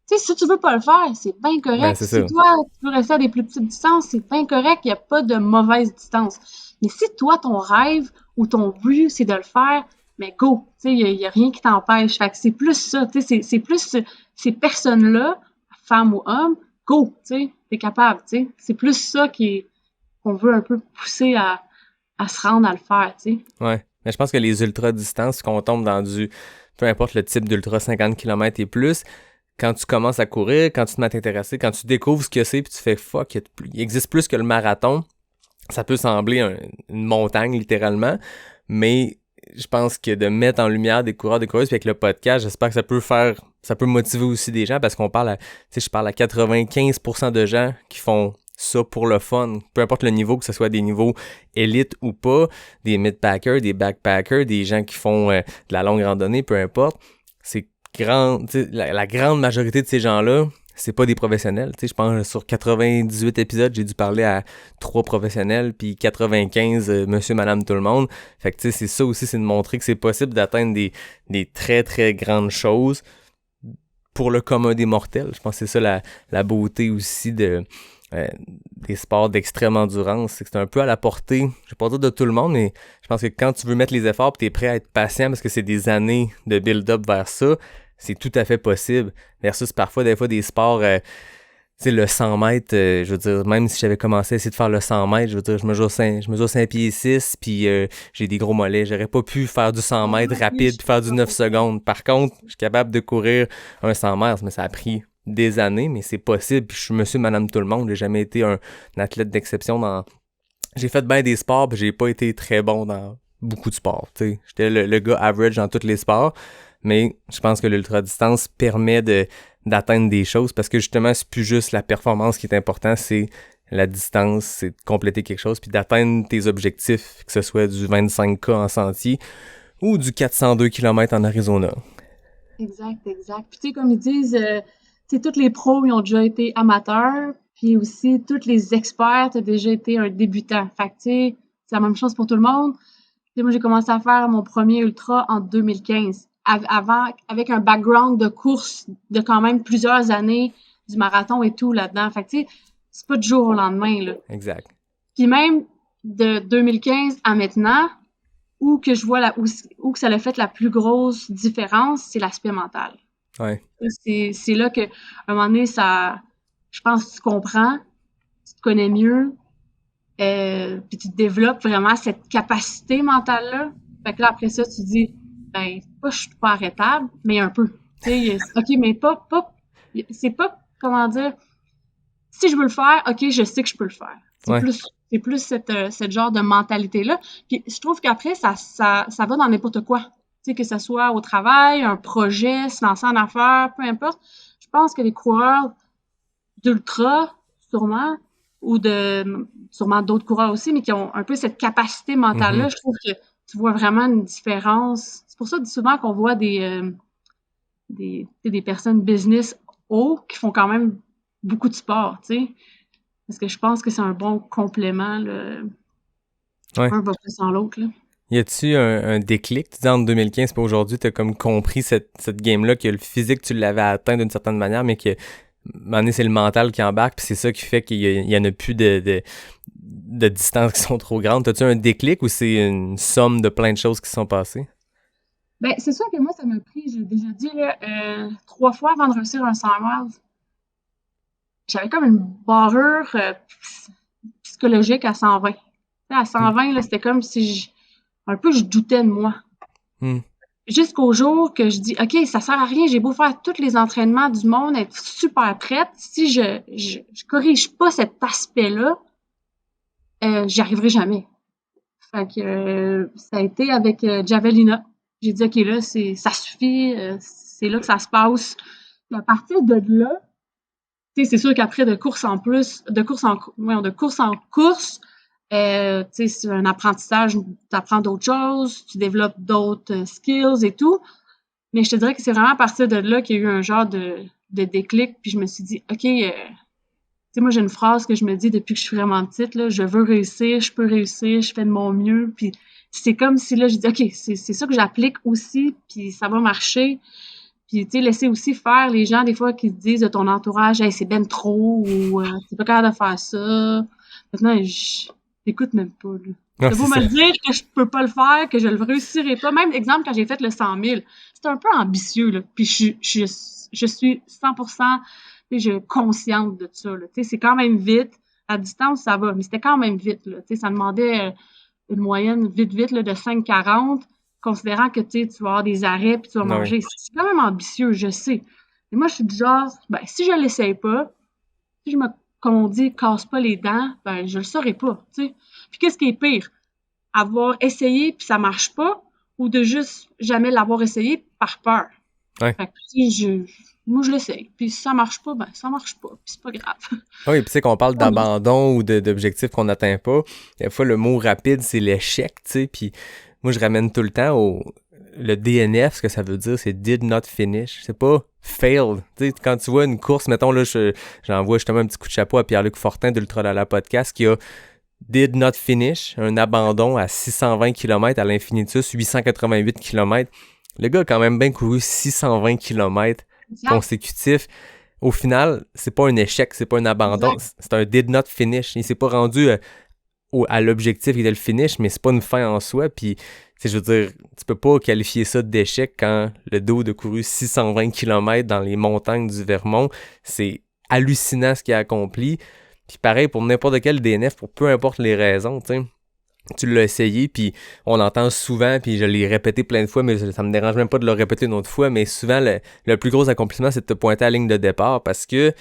Tu sais, si tu veux pas le faire, c'est bien correct. Ben, c'est si ça. toi, tu veux rester à des plus petites distances, c'est bien correct. Il n'y a pas de mauvaise distance. Mais si toi, ton rêve ou ton but, c'est de le faire, mais go. Tu sais, il y a rien qui t'empêche. Fait que c'est plus ça. Tu sais, c'est plus ces personnes-là, femmes ou hommes, go. Tu sais, t'es capable. Tu sais, c'est plus ça qu'on veut un peu pousser à se rendre à le faire, tu sais. Ouais. Mais je pense que les ultra-distances, qu'on tombe dans peu importe le type d'ultra 50 km et plus, quand tu commences à courir, quand tu te mets à t'intéresser, quand tu découvres ce que c'est, puis tu fais fuck, il existe plus que le marathon, ça peut sembler une montagne, littéralement, mais je pense que de mettre en lumière des coureurs, des coureuses, puis avec le podcast, j'espère que ça peut motiver aussi des gens, parce qu'on je parle à 95% de gens qui font ça pour le fun, peu importe le niveau, que ce soit des niveaux élites ou pas, des mid-packers, des backpackers, des gens qui font de la longue randonnée, peu importe, c'est la grande majorité de ces gens-là, c'est pas des professionnels. Je pense sur 98 épisodes, j'ai dû parler à 3 professionnels, puis 95 monsieur, madame, tout le monde. Fait que c'est ça aussi, c'est de montrer que c'est possible d'atteindre des très, très grandes choses pour le commun des mortels. Je pense que c'est ça la beauté aussi des sports d'extrême endurance, c'est que c'est un peu à la portée, je vais pas dire de tout le monde, mais je pense que quand tu veux mettre les efforts et tu es prêt à être patient parce que c'est des années de build-up vers ça, c'est tout à fait possible. Versus parfois, des fois, des sports, tu sais, le 100 mètres, je veux dire, même si j'avais commencé à essayer de faire le 100 mètres, je veux dire, je mesure 5 pieds 6, puis j'ai des gros mollets. J'aurais pas pu faire du 100 mètres rapide puis faire du 9 secondes. Par contre, je suis capable de courir un 100 mètres, mais ça a pris des années, mais c'est possible. Puis je suis monsieur, madame, tout le monde. J'ai jamais été un athlète d'exception J'ai fait bien des sports, puis j'ai pas été très bon dans beaucoup de sports, tu sais. J'étais le gars average dans tous les sports, mais je pense que l'ultra-distance permet d'atteindre des choses, parce que justement, c'est plus juste la performance qui est important, c'est la distance, c'est de compléter quelque chose, puis d'atteindre tes objectifs, que ce soit du 25K en sentier ou du 402 km en Arizona. Exact. Puis tu sais, comme ils disent... tous les pros, ils ont déjà été amateurs, puis aussi, tous les experts ont déjà été un débutant. Fait que, tu sais, c'est la même chose pour tout le monde. Puis moi, j'ai commencé à faire mon premier ultra en 2015, avec un background de course de quand même plusieurs années, du marathon et tout là-dedans. Fait que, tu sais, c'est pas du jour au lendemain, là. Exact. Puis même de 2015 à maintenant, où que je vois où que ça a fait la plus grosse différence, c'est l'aspect mental. Ouais. C'est là que, à un moment donné, je pense que tu comprends, tu te connais mieux, puis tu développes vraiment cette capacité mentale-là. Fait que là, après ça, tu dis, ben, pas, je suis pas arrêtable, mais un peu. Tu sais, OK, mais c'est pas, comment dire, si je veux le faire, OK, je sais que je peux le faire. C'est plus cette genre de mentalité-là. Puis je trouve qu'après, ça va dans n'importe quoi. Tu sais, que ce soit au travail, un projet, se lancer en affaires, peu importe. Je pense que les coureurs d'ultra, sûrement, ou sûrement d'autres coureurs aussi, mais qui ont un peu cette capacité mentale-là, je trouve que tu vois vraiment une différence. C'est pour ça souvent qu'on voit des personnes business haut qui font quand même beaucoup de sport, tu sais. Parce que je pense que c'est un bon complément, là. Ouais. Un va plus sans l'autre, là. Y a-tu un déclic? Tu dis en 2015, pas aujourd'hui, t'as comme compris cette game-là, que le physique, tu l'avais atteint d'une certaine manière, mais que, à un moment donné, c'est le mental qui embarque, puis c'est ça qui fait qu'il y en a plus de distances qui sont trop grandes. T'as-tu un déclic ou c'est une somme de plein de choses qui se sont passées? Ben, c'est sûr que moi, ça m'a pris, j'ai déjà dit, là, 3 fois avant de réussir un 100 miles. J'avais comme une barrure psychologique à 120. Tu sais, à 120, là, c'était comme si un peu je doutais de moi. Jusqu'au jour que je dis, OK, ça sert à rien, j'ai beau faire tous les entraînements du monde, être super prête, si je corrige pas cet aspect-là, j'y arriverai jamais. Fait que ça a été avec Javelina. J'ai dit, OK, là, ça suffit, c'est là que ça se passe. Puis à partir de là, tu sais, c'est sûr qu'après de course en course, tu sais, c'est un apprentissage, tu apprends d'autres choses, tu développes d'autres skills et tout. Mais je te dirais que c'est vraiment à partir de là qu'il y a eu un genre de déclic, puis je me suis dit, OK, tu sais, moi, j'ai une phrase que je me dis depuis que je suis vraiment petite, là, je veux réussir, je peux réussir, je fais de mon mieux, puis c'est comme si, là, je dis, OK, c'est ça que j'applique aussi, puis ça va marcher. Puis, tu sais, laisser aussi faire les gens, des fois, qui te disent de ton entourage, hey, c'est ben trop, ou t'es pas capable de faire ça. Maintenant, j'écoute même pas, là. Ah, C'est beau c'est me ça. dire que je peux pas le faire, que je le réussirai pas. Même exemple, quand j'ai fait le 100 000, c'était un peu ambitieux, là. Puis je suis 100% consciente de ça, là. Tu sais, c'est quand même vite. À distance, ça va, mais c'était quand même vite, là. Tu sais, ça demandait une moyenne vite, là, de 5,40, considérant que, tu sais, tu vas avoir des arrêts puis tu vas Ah oui. manger. C'est quand même ambitieux, je sais. Mais moi, je suis du genre, ben, si je l'essaye pas, si comme on dit, casse pas les dents, ben, je le saurai pas, tu sais. Puis qu'est-ce qui est pire? Avoir essayé puis ça marche pas, ou de juste jamais l'avoir essayé par peur. Ouais. Fait que, tu sais, moi, je l'essaye. Puis si ça marche pas, ben, ça marche pas. Puis c'est pas grave. Ah oui, puis tu sais qu'on parle d'abandon ou d'objectifs qu'on n'atteint pas. Des fois, le mot rapide, c'est l'échec, tu sais. Puis moi, je ramène tout le temps le DNF, ce que ça veut dire, c'est did not finish. C'est pas failed. Tu sais, quand tu vois une course, mettons, là, j'envoie justement un petit coup de chapeau à Pierre-Luc Fortin d'Ultra Lala Podcast qui a did not finish, un abandon à 620 km à l'Infinitus, 888 km. Le gars a quand même bien couru 620 km consécutifs. Au final, c'est pas un échec, c'est pas un abandon, c'est un did not finish. Il s'est pas rendu à l'objectif qui était le finish, mais c'est pas une fin en soi. Puis, je veux dire, tu peux pas qualifier ça d'échec quand le dude a couru 620 km dans les montagnes du Vermont. C'est hallucinant ce qu'il a accompli. Puis pareil pour n'importe quel DNF, pour peu importe les raisons, tu sais. Tu l'as essayé, puis on l'entend souvent, puis je l'ai répété plein de fois, mais ça me dérange même pas de le répéter une autre fois, mais souvent, le plus gros accomplissement, c'est de te pointer à la ligne de départ, parce que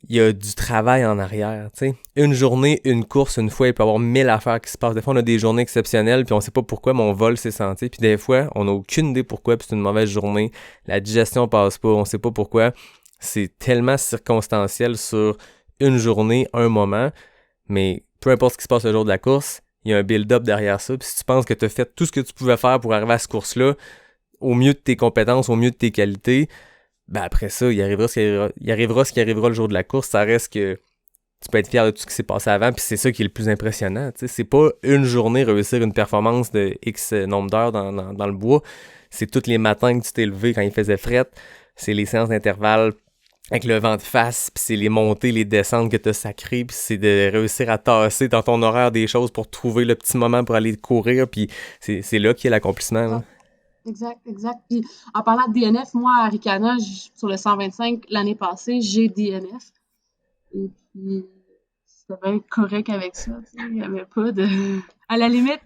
il y a du travail en arrière, tu sais. Une journée, une course, une fois, il peut y avoir 1000 affaires qui se passent. Des fois, on a des journées exceptionnelles, puis on sait pas pourquoi, mais on vole ses sentiers, puis des fois, on n'a aucune idée pourquoi, puis c'est une mauvaise journée. La digestion passe pas, on sait pas pourquoi. C'est tellement circonstanciel sur une journée, un moment, mais peu importe ce qui se passe le jour de la course, il y a un build-up derrière ça. Puis si tu penses que tu as fait tout ce que tu pouvais faire pour arriver à cette course-là, au mieux de tes compétences, au mieux de tes qualités, ben après ça, il arrivera ce qui arrivera le jour de la course. Ça reste que tu peux être fier de tout ce qui s'est passé avant, puis c'est ça qui est le plus impressionnant. T'sais. C'est pas une journée réussir une performance de X nombre d'heures dans le bois. C'est tous les matins que tu t'es levé quand il faisait fret. C'est les séances d'intervalle avec le vent de face, puis c'est les montées, les descentes que tu as sacrées, puis c'est de réussir à tasser dans ton horaire des choses pour trouver le petit moment pour aller courir, puis c'est là qu'il y a l'accomplissement. Là. Exact. Puis en parlant de DNF, moi, à Ricana, sur le 125, l'année passée, j'ai DNF. Et puis, c'était bien correct avec ça. Il n'y avait pas de... À la limite,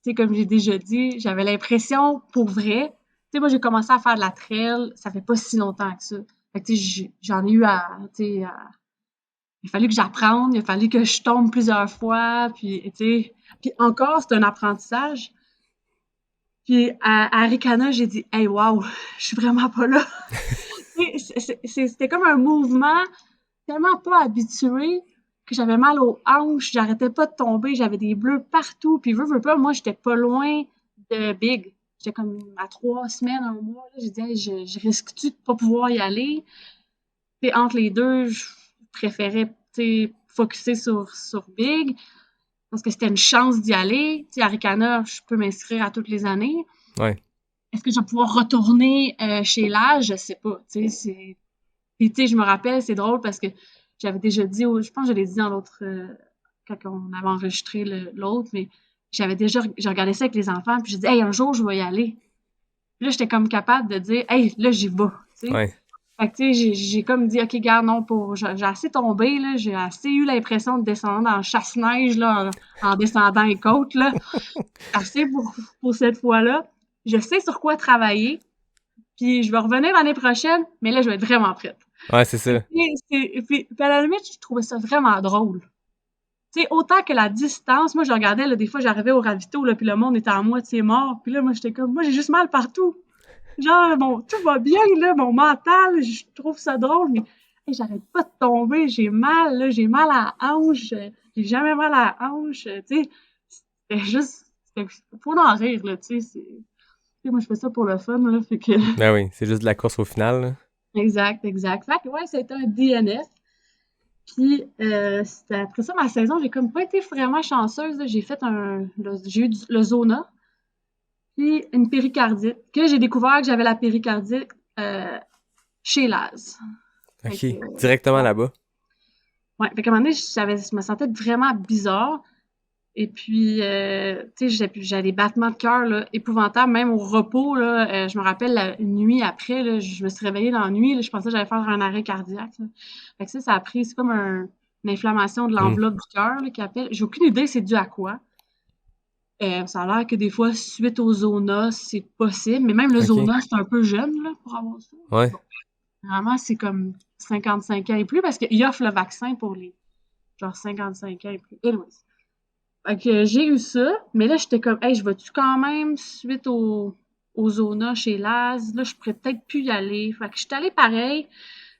tu sais, comme j'ai déjà dit, j'avais l'impression, pour vrai, tu sais, moi, j'ai commencé à faire de la trail, ça fait pas si longtemps que ça. Fait que, tu sais, j'en ai eu il a fallu que j'apprenne, il a fallu que je tombe plusieurs fois, puis, tu sais, puis encore, c'est un apprentissage. Puis à Ricana, j'ai dit, hey, wow, je suis vraiment pas là. C'était comme un mouvement tellement pas habitué que j'avais mal aux hanches, j'arrêtais pas de tomber, j'avais des bleus partout. Puis veux pas, moi, j'étais pas loin de Big. J'étais comme à 3 semaines, un mois. Là, j'ai dit, hey, je risque-tu de pas pouvoir y aller? Puis entre les deux, je préférais focusser sur Big parce que c'était une chance d'y aller. Tu sais, Arikana, je peux m'inscrire à toutes les années. Ouais. Est-ce que je vais pouvoir retourner chez l'âge? Je sais pas. Tu sais, puis, tu sais, je me rappelle, c'est drôle parce que j'avais déjà dit, je pense que je l'ai dit dans l'autre, quand on avait enregistré l'autre, mais j'ai regardé ça avec les enfants, puis j'ai dit, hey, un jour, je vais y aller. Puis là, j'étais comme capable de dire, hey, là, j'y vais. Tu sais. Ouais. Fait que, tu sais, j'ai comme dit, OK, garde, non, j'ai assez tombé, là, j'ai assez eu l'impression de descendre dans le chasse-neige, là, en descendant les côtes, là. Assez pour cette fois-là. Je sais sur quoi travailler, puis je vais revenir l'année prochaine, mais là, je vais être vraiment prête. Ouais, c'est ça. Puis à la limite, je trouvais ça vraiment drôle. Tu sais, autant que la distance, moi, je regardais, là, des fois, j'arrivais au ravito, là, puis le monde était à moitié mort, puis là, moi, j'étais comme, moi, j'ai juste mal partout. Genre, bon, tout va bien, là, mon mental, je trouve ça drôle, mais hey, j'arrête pas de tomber, j'ai mal, là, j'ai mal à la hanche, j'ai jamais mal à la hanche, tu sais, faut en rire, là, tu sais, moi, je fais ça pour le fun, là, fait que... Ben oui, c'est juste de la course au final, là. Exact. Fait que, ouais, c'était un DNF. Puis, après ça, ma saison, j'ai comme pas été vraiment chanceuse, là. J'ai eu le zona, puis une péricardite, que j'ai découvert que j'avais la péricardite chez Laz. OK. Fait que, Directement là-bas. ouais, fait qu'à un moment donné, je me sentais vraiment bizarre. Et puis, tu sais, j'avais des battements de cœur là, épouvantables, même au repos. Là, je me rappelle une nuit après, là, je me suis réveillée dans la nuit, là, je pensais que j'allais faire un arrêt cardiaque. Là. Fait que ça a pris, c'est comme une inflammation de l'enveloppe du cœur là, qui appelle. J'ai aucune idée c'est dû à quoi. Ça a l'air que des fois, suite au zona, c'est possible, mais même le OK. zona, c'est un peu jeune là, pour avoir ça. Ouais. Bon, vraiment, c'est comme 55 ans et plus, parce qu'il offre le vaccin pour les genre 55 ans et plus. Anyways. Fait que j'ai eu ça, mais là, j'étais comme, hey, je vais-tu quand même, suite au zona chez Laz, là, je pourrais peut-être plus y aller. Fait que j'étais allée pareil,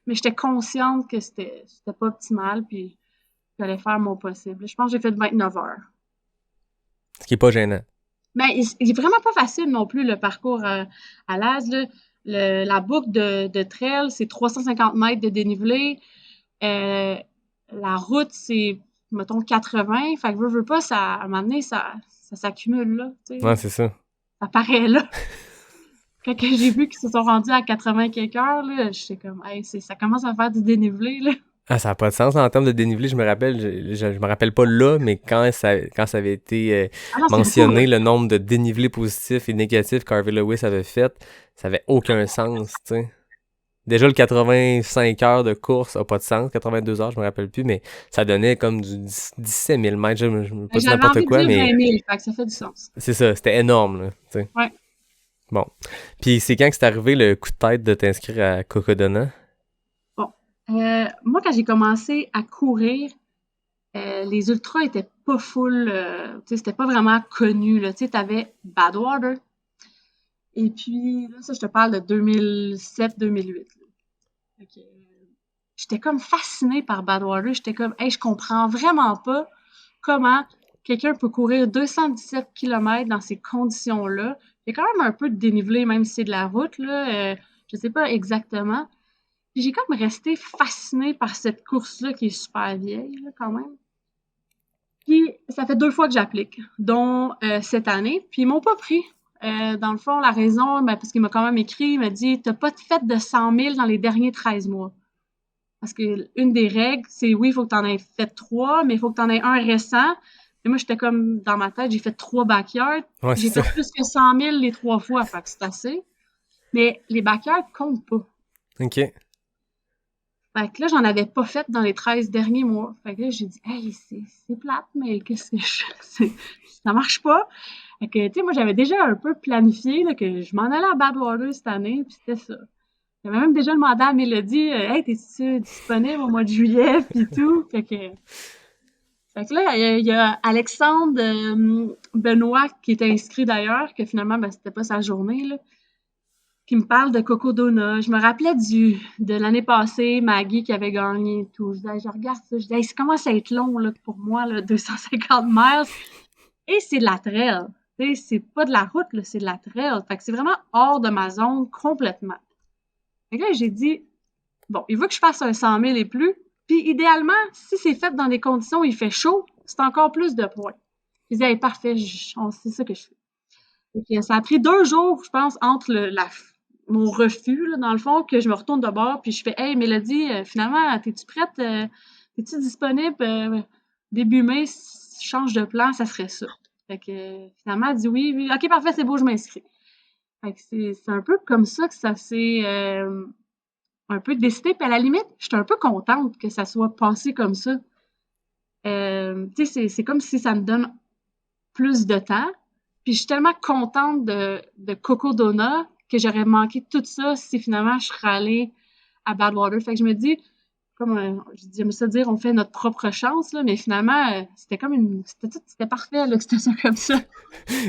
mais j'étais consciente que c'était pas optimal, puis j'allais faire mon possible. Je pense que j'ai fait 29 heures. Ce qui est pas gênant. Mais il est vraiment pas facile non plus, le parcours à Laz, là. La boucle de trail, c'est 350 mètres de dénivelé. La route, c'est, mettons, 80. Fait que veux pas, à un moment donné, ça s'accumule, là. Tu sais. Ouais, c'est ça. Ça paraît là. Quand j'ai vu qu'ils se sont rendus à 80 quelques heures, là, j'étais comme, hey, ça commence à faire du dénivelé, là. Ah, ça n'a pas de sens en termes de dénivelé. Je me rappelle, je me rappelle pas là, mais quand ça avait été Ah non, c'est mentionné, beaucoup, le nombre de dénivelés positifs et négatifs qu'Harvey Lewis avait fait, ça avait aucun sens, tu sais. Déjà, le 85 heures de course a pas de sens. 82 heures, je me rappelle plus, mais ça donnait comme du 17 000 mètres. Je me pas dire J'avais n'importe envie quoi, de dire mais 20 000, fait que ça fait du sens. c'est ça, c'était énorme, là, tu sais. Ouais. Bon. Puis c'est quand que c'est arrivé le coup de tête de t'inscrire à Cocodona? Bon. Moi, quand j'ai commencé à courir, les ultras étaient pas full, tu sais, c'était pas vraiment connu, là. Tu sais, t'avais Badwater. Et puis, là, ça, je te parle de 2007-2008. J'étais comme fascinée par Badwater. J'étais comme, hey, je comprends vraiment pas comment quelqu'un peut courir 217 km dans ces conditions-là. Il y a quand même un peu de dénivelé, même si c'est de la route, là. Je sais pas exactement. Puis j'ai comme resté fascinée par cette course-là qui est super vieille, là, quand même. Puis ça fait 2 fois que j'applique, dont cette année. Puis ils m'ont pas pris. Dans le fond, la raison, ben, parce qu'il m'a quand même écrit, il m'a dit, t'as pas fait de 100 000 dans les derniers 13 mois. Parce que une des règles, c'est oui, il faut que tu en aies fait 3, mais il faut que tu en aies un récent. Et moi, j'étais comme dans ma tête, j'ai fait 3 backyards. Ouais, J'ai c'est fait ça. plus que 100 000 les 3 fois, fait que c'est assez. Mais les backyards comptent pas. OK. Fait que là, j'en avais pas fait dans les 13 derniers mois. Fait que là, j'ai dit, hey, c'est plate, mais qu'est-ce que ça marche pas. Fait que, tu sais, moi, j'avais déjà un peu planifié là, que je m'en allais à Badwater cette année, puis c'était ça. J'avais même déjà demandé à Mélodie, hey, t'es-tu disponible au mois de juillet, puis tout. Fait que là, il y a Alexandre Benoît qui était inscrit d'ailleurs, que finalement, ben, c'était pas sa journée, là, qui me parle de Coco Dona. Je me rappelais de l'année passée, Maggie qui avait gagné et tout. Je regarde ça, je dis, hey, ça commence à être long là, pour moi, là, 250 miles. Et c'est de la trail. Tu sais, c'est pas de la route, là, c'est de la trail. Fait que c'est vraiment hors de ma zone complètement. Fait que là, j'ai dit, bon, il veut que je fasse un 100 000 et plus. Puis idéalement, si c'est fait dans des conditions où il fait chaud, c'est encore plus de points. Je disais, hey, parfait, c'est ça que je fais. Et puis, ça a pris 2 jours, je pense, entre mon refus, là, dans le fond, que je me retourne de bord, puis je fais, hey, Mélodie, finalement, t'es-tu prête? T'es-tu disponible début mai? Si je change de plan, ça serait ça. Fait que finalement, elle dit oui, oui. OK, parfait, c'est beau, je m'inscris. Fait que c'est un peu comme ça que ça s'est un peu décidé. Puis à la limite, j'étais un peu contente que ça soit passé comme ça. Tu sais, c'est comme si ça me donne plus de temps. Puis je suis tellement contente de Coco Dona que j'aurais manqué tout ça si finalement je serais allée à Badwater. Fait que je me dis, comme j'aime ça dire, on fait notre propre chance, là, mais finalement, c'était comme c'était parfait là, que c'était ça comme ça.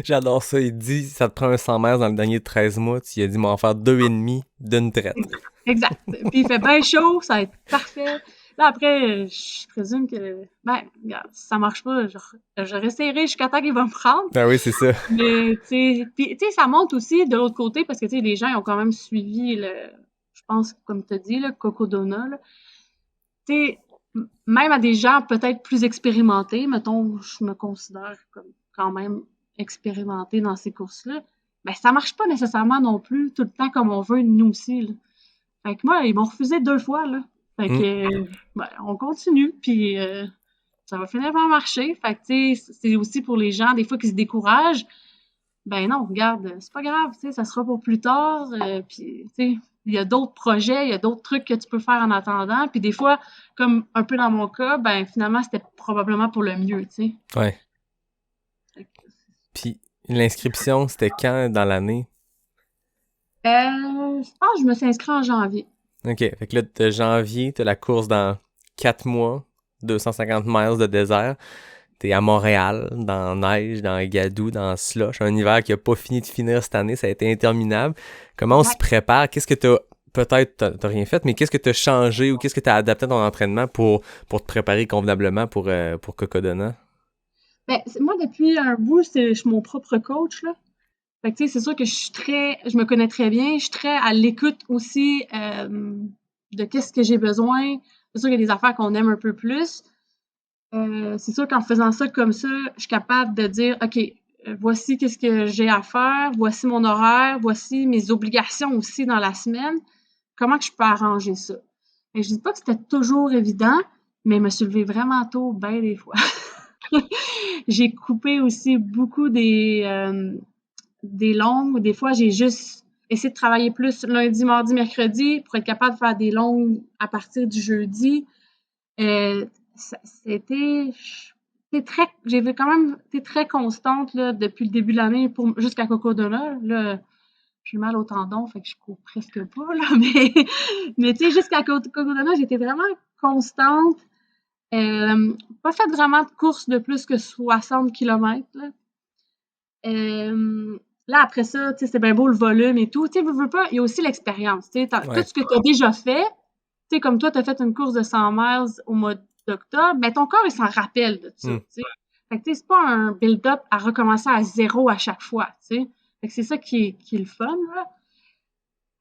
J'adore ça. Il dit, ça te prend un 100 miles dans le dernier 13 mois. Tu lui as dit, m'en faire 2,5 d'une traite. Exact. Puis il fait bien chaud, ça va être parfait. Là, après, je présume que, regarde, si ça marche pas, je réessayerai jusqu'à temps qu'il va me prendre. Ben oui, c'est ça. Mais, tu sais, ça monte aussi de l'autre côté parce que, tu sais, les gens ils ont quand même suivi je pense, comme tu as dit, le Coco Dona, là. Tu sais, même à des gens peut-être plus expérimentés, mettons, je me considère comme quand même expérimentée dans ces courses-là, ben ça marche pas nécessairement non plus tout le temps comme on veut, nous aussi, là. Fait que moi, ils m'ont refusé 2 fois, là. Fait que, on continue, puis ça va finir par marcher. Fait que, tu sais, c'est aussi pour les gens, des fois, qui se découragent. Ben non, regarde, c'est pas grave, tu sais, ça sera pour plus tard. Puis, tu sais, il y a d'autres projets, il y a d'autres trucs que tu peux faire en attendant. Puis des fois, comme un peu dans mon cas, ben finalement, c'était probablement pour le mieux, tu sais. Ouais. Puis l'inscription, c'était quand dans l'année? Je pense que je me suis inscrite en janvier. OK. Fait que là, de janvier, t'as la course dans 4 mois, 250 miles de désert. T'es à Montréal, dans neige, dans Gadou, dans slush. Un hiver qui a pas fini de finir cette année. Ça a été interminable. Comment on se prépare? Qu'est-ce que t'as rien fait, mais qu'est-ce que t'as changé ou qu'est-ce que t'as adapté à ton entraînement pour te préparer convenablement pour Coco Dona? Ben, moi, depuis un bout, je suis mon propre coach, là. Fait que, tu sais, c'est sûr que je me connais très bien. Je suis très à l'écoute aussi de qu'est-ce que j'ai besoin. C'est sûr qu'il y a des affaires qu'on aime un peu plus. C'est sûr qu'en faisant ça comme ça, je suis capable de dire, OK, voici qu'est-ce que j'ai à faire, voici mon horaire, voici mes obligations aussi dans la semaine. Comment que je peux arranger ça? Et je dis pas que c'était toujours évident, mais je me suis levée vraiment tôt, bien des fois. J'ai coupé aussi beaucoup des longues. Des fois, j'ai juste essayé de travailler plus lundi, mardi, mercredi pour être capable de faire des longues à partir du jeudi. C'était j'ai quand même été très constante là, depuis le début de l'année jusqu'à Coco Dona. Là, j'ai mal au tendon, fait que je cours presque pas, là, mais tu sais, jusqu'à Coco Dona, j'étais vraiment constante. Pas fait vraiment de course de plus que 60 km, là. Là, après ça, tu sais, c'est bien beau le volume et tout. Tu sais, veux pas, il y a aussi l'expérience. Tu sais, tout ce que tu as déjà fait, tu sais, comme toi, tu as fait une course de 100 miles au mois d'octobre, ben ton corps, il s'en rappelle de ça, tu sais. Fait que, tu sais, c'est pas un build-up à recommencer à zéro à chaque fois, tu sais. Fait que c'est ça qui est le fun, là.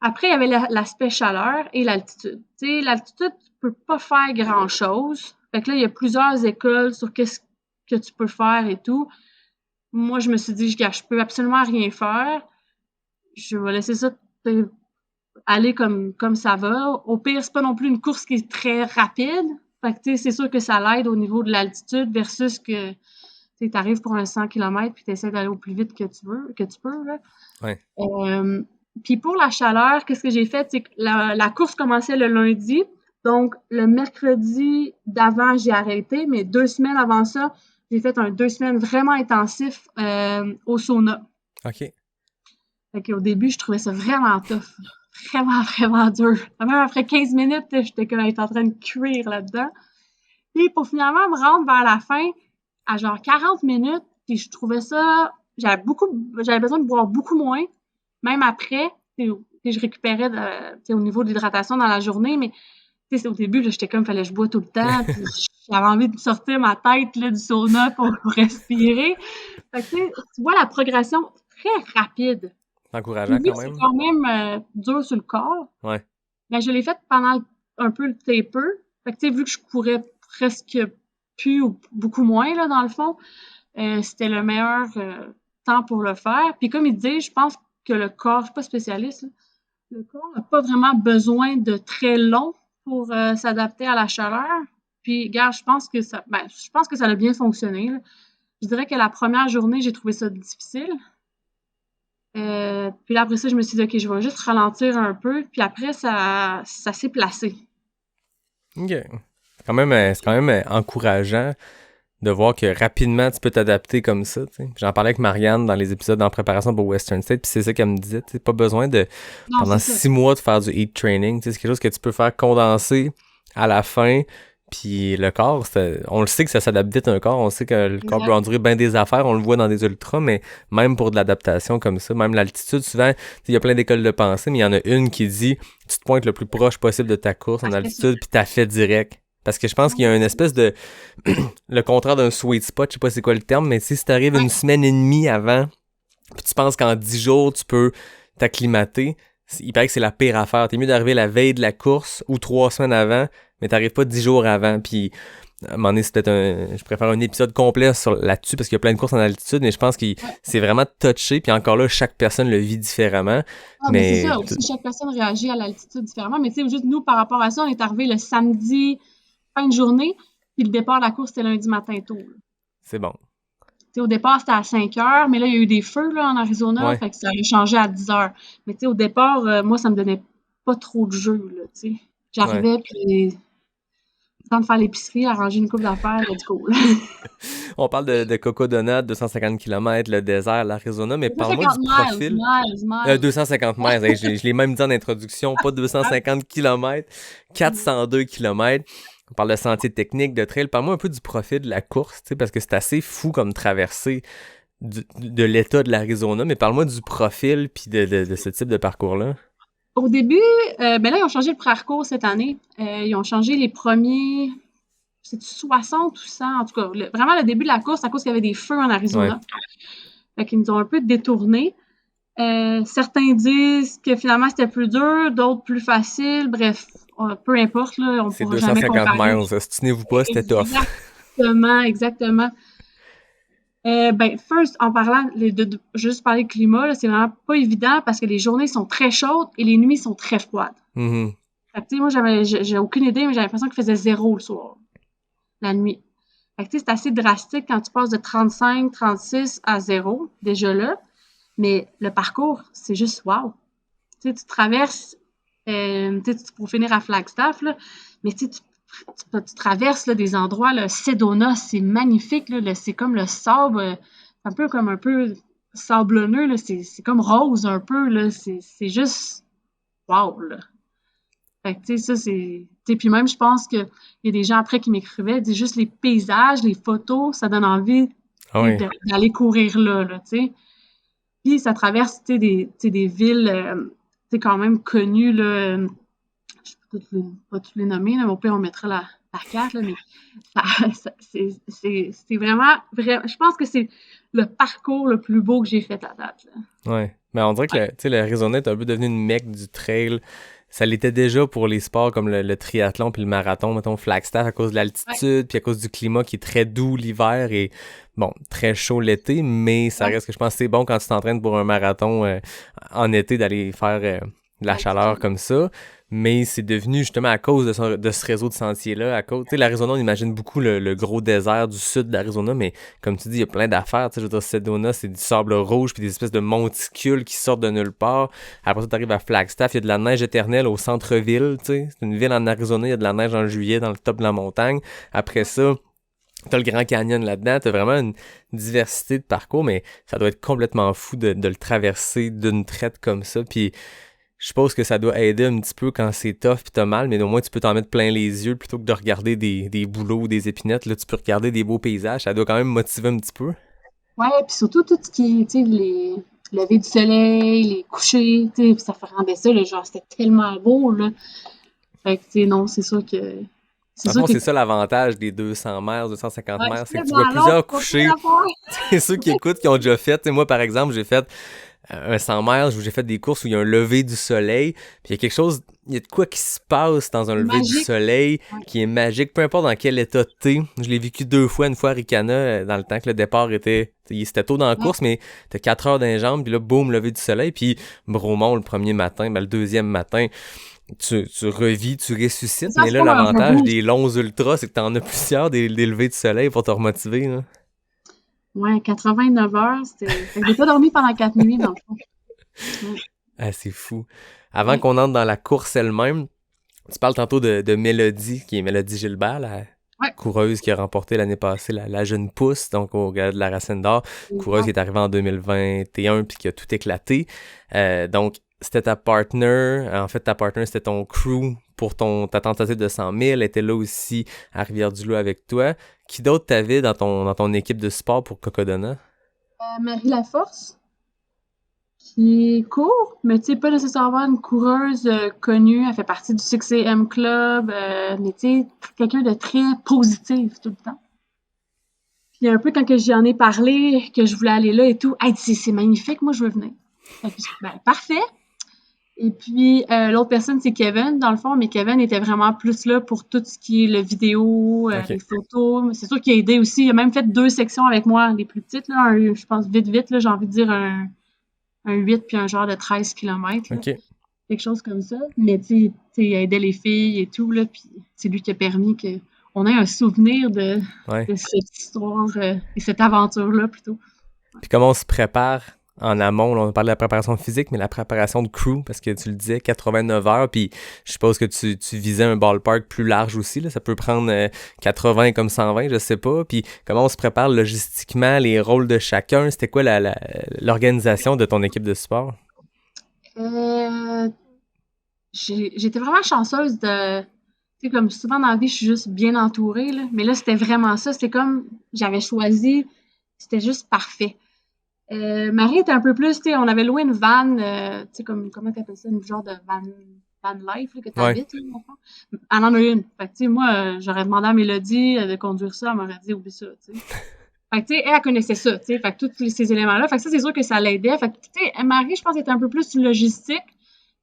Après, il y avait l'aspect chaleur et l'altitude. Tu sais, l'altitude, tu peux pas faire grand-chose. Fait que là, il y a plusieurs écoles sur qu'est-ce que tu peux faire et tout. Moi, je me suis dit, je peux absolument rien faire. Je vais laisser ça aller comme ça va. Au pire, c'est pas non plus une course qui est très rapide. Fait que, tu sais, c'est sûr que ça l'aide au niveau de l'altitude versus que, tu arrives pour un 100 km puis tu essaies d'aller au plus vite que tu peux, là. Ouais. Puis pour la chaleur, qu'est-ce que j'ai fait? C'est que la course commençait le lundi. Donc, le mercredi d'avant, j'ai arrêté. Mais 2 semaines avant ça, j'ai fait 2 semaines vraiment intensifs au sauna. OK. Fait qu'au début, je trouvais ça vraiment tough. Vraiment, vraiment dur. Même après 15 minutes, j'étais en train de cuire là-dedans. Puis pour finalement me rendre vers la fin, à genre 40 minutes, puis je trouvais ça... J'avais besoin de boire beaucoup moins. Même après, je récupérais au niveau de l'hydratation dans la journée, mais au début, là, j'étais comme, fallait que je bois tout le temps, puis j'avais envie de sortir ma tête là, du sauna pour respirer. Fait que, tu vois la progression très rapide. C'est encourageant Puis, vu quand que c'est même. quand même dur sur le corps, Ouais. ben, je l'ai fait pendant un peu le taper. Fait que, vu que je courais presque plus ou beaucoup moins, là, dans le fond, c'était le meilleur temps pour le faire. Puis comme il dit, je pense que le corps, je suis pas spécialiste, là, le corps n'a pas vraiment besoin de très long pour s'adapter à la chaleur. Puis, gars, je pense que ça a bien fonctionné, là. Je dirais que la première journée, j'ai trouvé ça difficile. Puis là, après ça, je me suis dit, OK, je vais juste ralentir un peu. Puis après, ça s'est placé. OK. C'est quand même encourageant de voir que rapidement, tu peux t'adapter comme ça. T'sais. J'en parlais avec Marianne dans les épisodes en préparation pour Western State, puis c'est ça qu'elle me disait. T'sais, pas besoin de, Non, pendant c'est ça. 6 mois, de faire du heat training. C'est quelque chose que tu peux faire condenser à la fin. Puis le corps, on le sait que ça s'adapte vite un corps. On sait que le corps peut endurer bien des affaires. On le voit dans des ultras, mais même pour de l'adaptation comme ça, même l'altitude, souvent, il y a plein d'écoles de pensée, mais il y en a une qui dit tu te pointes le plus proche possible de ta course en altitude, puis t'as fait direct. Parce que je pense qu'il y a une espèce de le contraire d'un sweet spot, je sais pas c'est quoi le terme, mais si t'arrives une semaine et demie avant, puis tu penses qu'en 10 jours, tu peux t'acclimater, il paraît que c'est la pire affaire. T'es mieux d'arriver la veille de la course ou 3 semaines avant, mais t'arrives pas 10 jours avant. Puis, à un moment donné, c'est peut-être je préfère un épisode complet là-dessus parce qu'il y a plein de courses en altitude, mais je pense que c'est vraiment touché. Puis encore là, chaque personne le vit différemment. Mais c'est ça, aussi, chaque personne réagit à l'altitude différemment. Mais tu sais, juste nous, par rapport à ça, on est arrivé le samedi, fin de journée, puis le départ de la course, c'était lundi matin tôt. Là. C'est bon. T'sais, au départ, c'était à 5 heures, mais là, il y a eu des feux là, en Arizona, fait que ça a changé à 10 heures. Mais au départ, moi, ça me donnait pas trop de jeu. Là, t'sais. J'arrivais, puis temps de faire l'épicerie, arranger une coupe d'affaires, let's go. On parle de Coco Donut, 250 km, le désert, l'Arizona, mais parle-moi du profil. 250 miles, hey, je l'ai même dit en introduction, pas 250 km, 402 km. On parle de sentiers techniques, de trail. Parle-moi un peu du profil de la course, parce que c'est assez fou comme traversée de l'état de l'Arizona, mais parle-moi du profil puis de ce type de parcours-là. Au début, là, ils ont changé le parcours cette année. Ils ont changé les premiers, c'est 60 ou 100, en tout cas, vraiment le début de la course, à cause qu'il y avait des feux en Arizona. Fait qu'ils nous ont un peu détournés. Certains disent que finalement c'était plus dur, d'autres plus facile. Bref, peu importe, là, on pourra jamais comparer. C'est 250 miles, soutenez-vous pas, c'était tough. Exactement. First, en parlant juste parler de climat, là, c'est vraiment pas évident parce que les journées sont très chaudes et les nuits sont très froides. Mm-hmm. Fait que, moi, j'ai aucune idée, mais j'avais l'impression qu'il faisait 0 le soir, la nuit. Fait que, c'est assez drastique quand tu passes de 35, 36 à 0, déjà là. Mais le parcours, c'est juste wow. Tu traverses, pour finir à Flagstaff, là, mais tu traverses là, des endroits, là, Sedona, c'est magnifique, là, c'est comme le sable, un peu sablonneux, là, c'est comme rose un peu, là, c'est juste wow, là. Fait que, tu sais, ça, c'est... Puis même, je pense qu'il y a des gens après qui m'écrivaient, disent juste les paysages, les photos, ça donne envie d'aller courir là, tu sais. Puis ça traverse, tu sais, des villes, quand même connues, là. Je ne vais pas toutes les nommer, là, mais au pire, on mettra la carte, là, mais c'est vraiment... Je pense que c'est le parcours le plus beau que j'ai fait à date, là. Ouais. Mais on dirait que l'Arizona est un peu devenu une mecque du trail. Ça l'était déjà pour les sports comme le triathlon puis le marathon, mettons Flagstaff, à cause de l'altitude puis à cause du climat qui est très doux l'hiver et bon, très chaud l'été, mais ça reste que je pense que c'est bon quand tu t'entraînes pour un marathon en été d'aller faire de la chaleur comme ça. Mais c'est devenu justement à cause de ce réseau de sentiers-là, à cause, tu sais, l'Arizona, on imagine beaucoup le gros désert du sud de l'Arizona, mais comme tu dis, il y a plein d'affaires, tu sais, je veux dire, Sedona, c'est du sable rouge puis des espèces de monticules qui sortent de nulle part. Après ça, t'arrives à Flagstaff, il y a de la neige éternelle au centre-ville, tu sais, c'est une ville en Arizona, il y a de la neige en juillet dans le top de la montagne. Après ça, t'as le Grand Canyon là-dedans, t'as vraiment une diversité de parcours, mais ça doit être complètement fou de le traverser d'une traite comme ça, puis je suppose que ça doit aider un petit peu quand c'est tough pis t'as mal, mais au moins tu peux t'en mettre plein les yeux plutôt que de regarder des bouleaux ou des épinettes. Là, tu peux regarder des beaux paysages. Ça doit quand même motiver un petit peu. Ouais, puis surtout tout ce qui est, tu sais, lever du soleil, les couchers, tu sais, puis ça rendait ça, là, genre, c'était tellement beau, là. Fait que, tu sais, non, c'est sûr que... C'est Dans le sûr fond, que... c'est ça l'avantage des 200 mètres, 250 Ouais, mètres, c'est que tu vois tellement long, plusieurs tu vas plus couchers. la faire. C'est ceux qui écoutent, qui ont déjà fait. Tu sais, moi, par exemple, j'ai fait un 100 miles où j'ai fait des courses où il y a un lever du soleil. Puis il y a quelque chose, il y a de quoi qui se passe dans un C'est lever du magique. soleil Ouais. qui est magique, peu importe dans quel état t'es. Je l'ai vécu 2 fois, une fois à Ricana, dans le temps que le départ était... C'était tôt dans la course, mais t'as 4 heures dans les jambes, puis là, boum, lever du soleil. Puis Bromont, le premier matin, ben, le deuxième matin, tu revis, tu ressuscites. Ça, Mais c'est là, comme un l'avantage reboost. des longs ultras, c'est que t'en as plusieurs des levées du soleil pour te remotiver, là. Ouais, 89 heures, c'était... Fait que j'ai pas dormi pendant 4 nuits, dans le fond. Ouais. Ah, c'est fou. Avant Ouais. qu'on entre dans la course elle-même, tu parles tantôt de Mélodie, qui est Mélodie Gilbert, la Ouais. coureuse qui a remporté l'année passée la jeune pousse, donc au Gala de la Racine d'Or. Coureuse qui est arrivée en 2021 puis qui a tout éclaté. Donc, c'était ta partner. En fait, ta partner, c'était ton crew pour ta tentative de 100 000. Elle était là aussi à Rivière-du-Loup avec toi. Qui d'autre t'avais dans ton équipe de sport pour Cocodona? Marie Laforce, qui court, mais tu sais, pas nécessairement une coureuse connue. Elle fait partie du 6am Club, mais tu sais, quelqu'un de très positif tout le temps. Puis un peu quand que j'en ai parlé, que je voulais aller là et tout, hey, c'est magnifique, moi je veux venir. Fait que, ben, parfait. Et puis l'autre personne, c'est Kevin, dans le fond, mais Kevin était vraiment plus là pour tout ce qui est le vidéo, Ok. les photos. C'est sûr qu'il a aidé aussi. Il a même fait 2 sections avec moi, les plus petites, là. Je pense vite, là, j'ai envie de dire un 8 puis un genre de 13 km, là. OK. Quelque chose comme ça. Mais tu sais, il aidait les filles et tout, là, puis c'est lui qui a permis qu'on ait un souvenir de Ouais. cette histoire et cette aventure-là, plutôt. Puis comment on se prépare en amont? Là, on parle de la préparation physique, mais la préparation de crew, parce que tu le disais, 89 heures, puis je suppose que tu visais un ballpark plus large aussi, là. Ça peut prendre 80 comme 120, je sais pas. Puis comment on se prépare logistiquement, les rôles de chacun? C'était quoi l'organisation de ton équipe de sport? J'étais vraiment chanceuse de... Tu sais, comme souvent dans la vie, je suis juste bien entourée, là. Mais là, c'était vraiment ça. C'était comme... J'avais choisi... C'était juste parfait. Marie était un peu plus... Tu sais, on avait loué une van... tu sais, comment t'appelles ça? Une genre de van life, là, que t'habites, là, dans le fond. Elle en a une. Fait que, tu sais, moi, j'aurais demandé à Mélodie de conduire ça. Elle m'aurait dit, oublie ça, tu sais. Fait que, tu sais, elle connaissait ça, tu sais. Fait que tous ces éléments-là. Fait que ça, c'est sûr que ça l'aidait. Fait que, tu sais, Marie, je pense, était un peu plus logistique.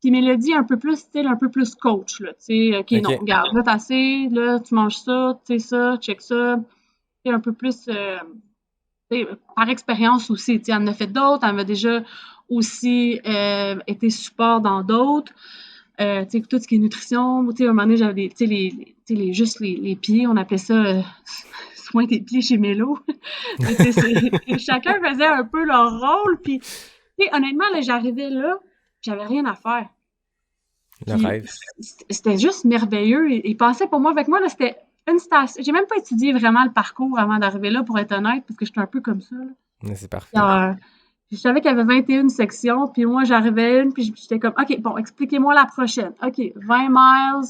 Puis Mélodie, un peu plus, style, un peu plus coach, là. Tu sais, OK, non, OK. regarde, là, t'as assez, là, tu manges ça, tu sais, ça, check ça. Tu sais, un peu plus, tu sais, par expérience aussi. Tu sais, elle en a fait d'autres. Elle m'a déjà aussi été support dans d'autres. Tu sais, tout ce qui est nutrition. Tu sais, à un moment donné, j'avais des, tu sais, juste les pieds. On appelait ça soin des pieds chez Mélo. Mais tu sais, chacun faisait un peu leur rôle. Puis, tu sais, honnêtement, là, j'arrivais là, j'avais rien à faire. Le Puis, rêve. c'était juste merveilleux. Il passait pour moi. Avec moi, là, c'était une station. J'ai même pas étudié vraiment le parcours avant d'arriver là, pour être honnête, parce que j'étais un peu comme ça, là. Mais c'est parfait. Genre, je savais qu'il y avait 21 sections, puis moi, j'arrivais une, puis j'étais comme, OK, bon, expliquez-moi la prochaine. OK, 20 miles,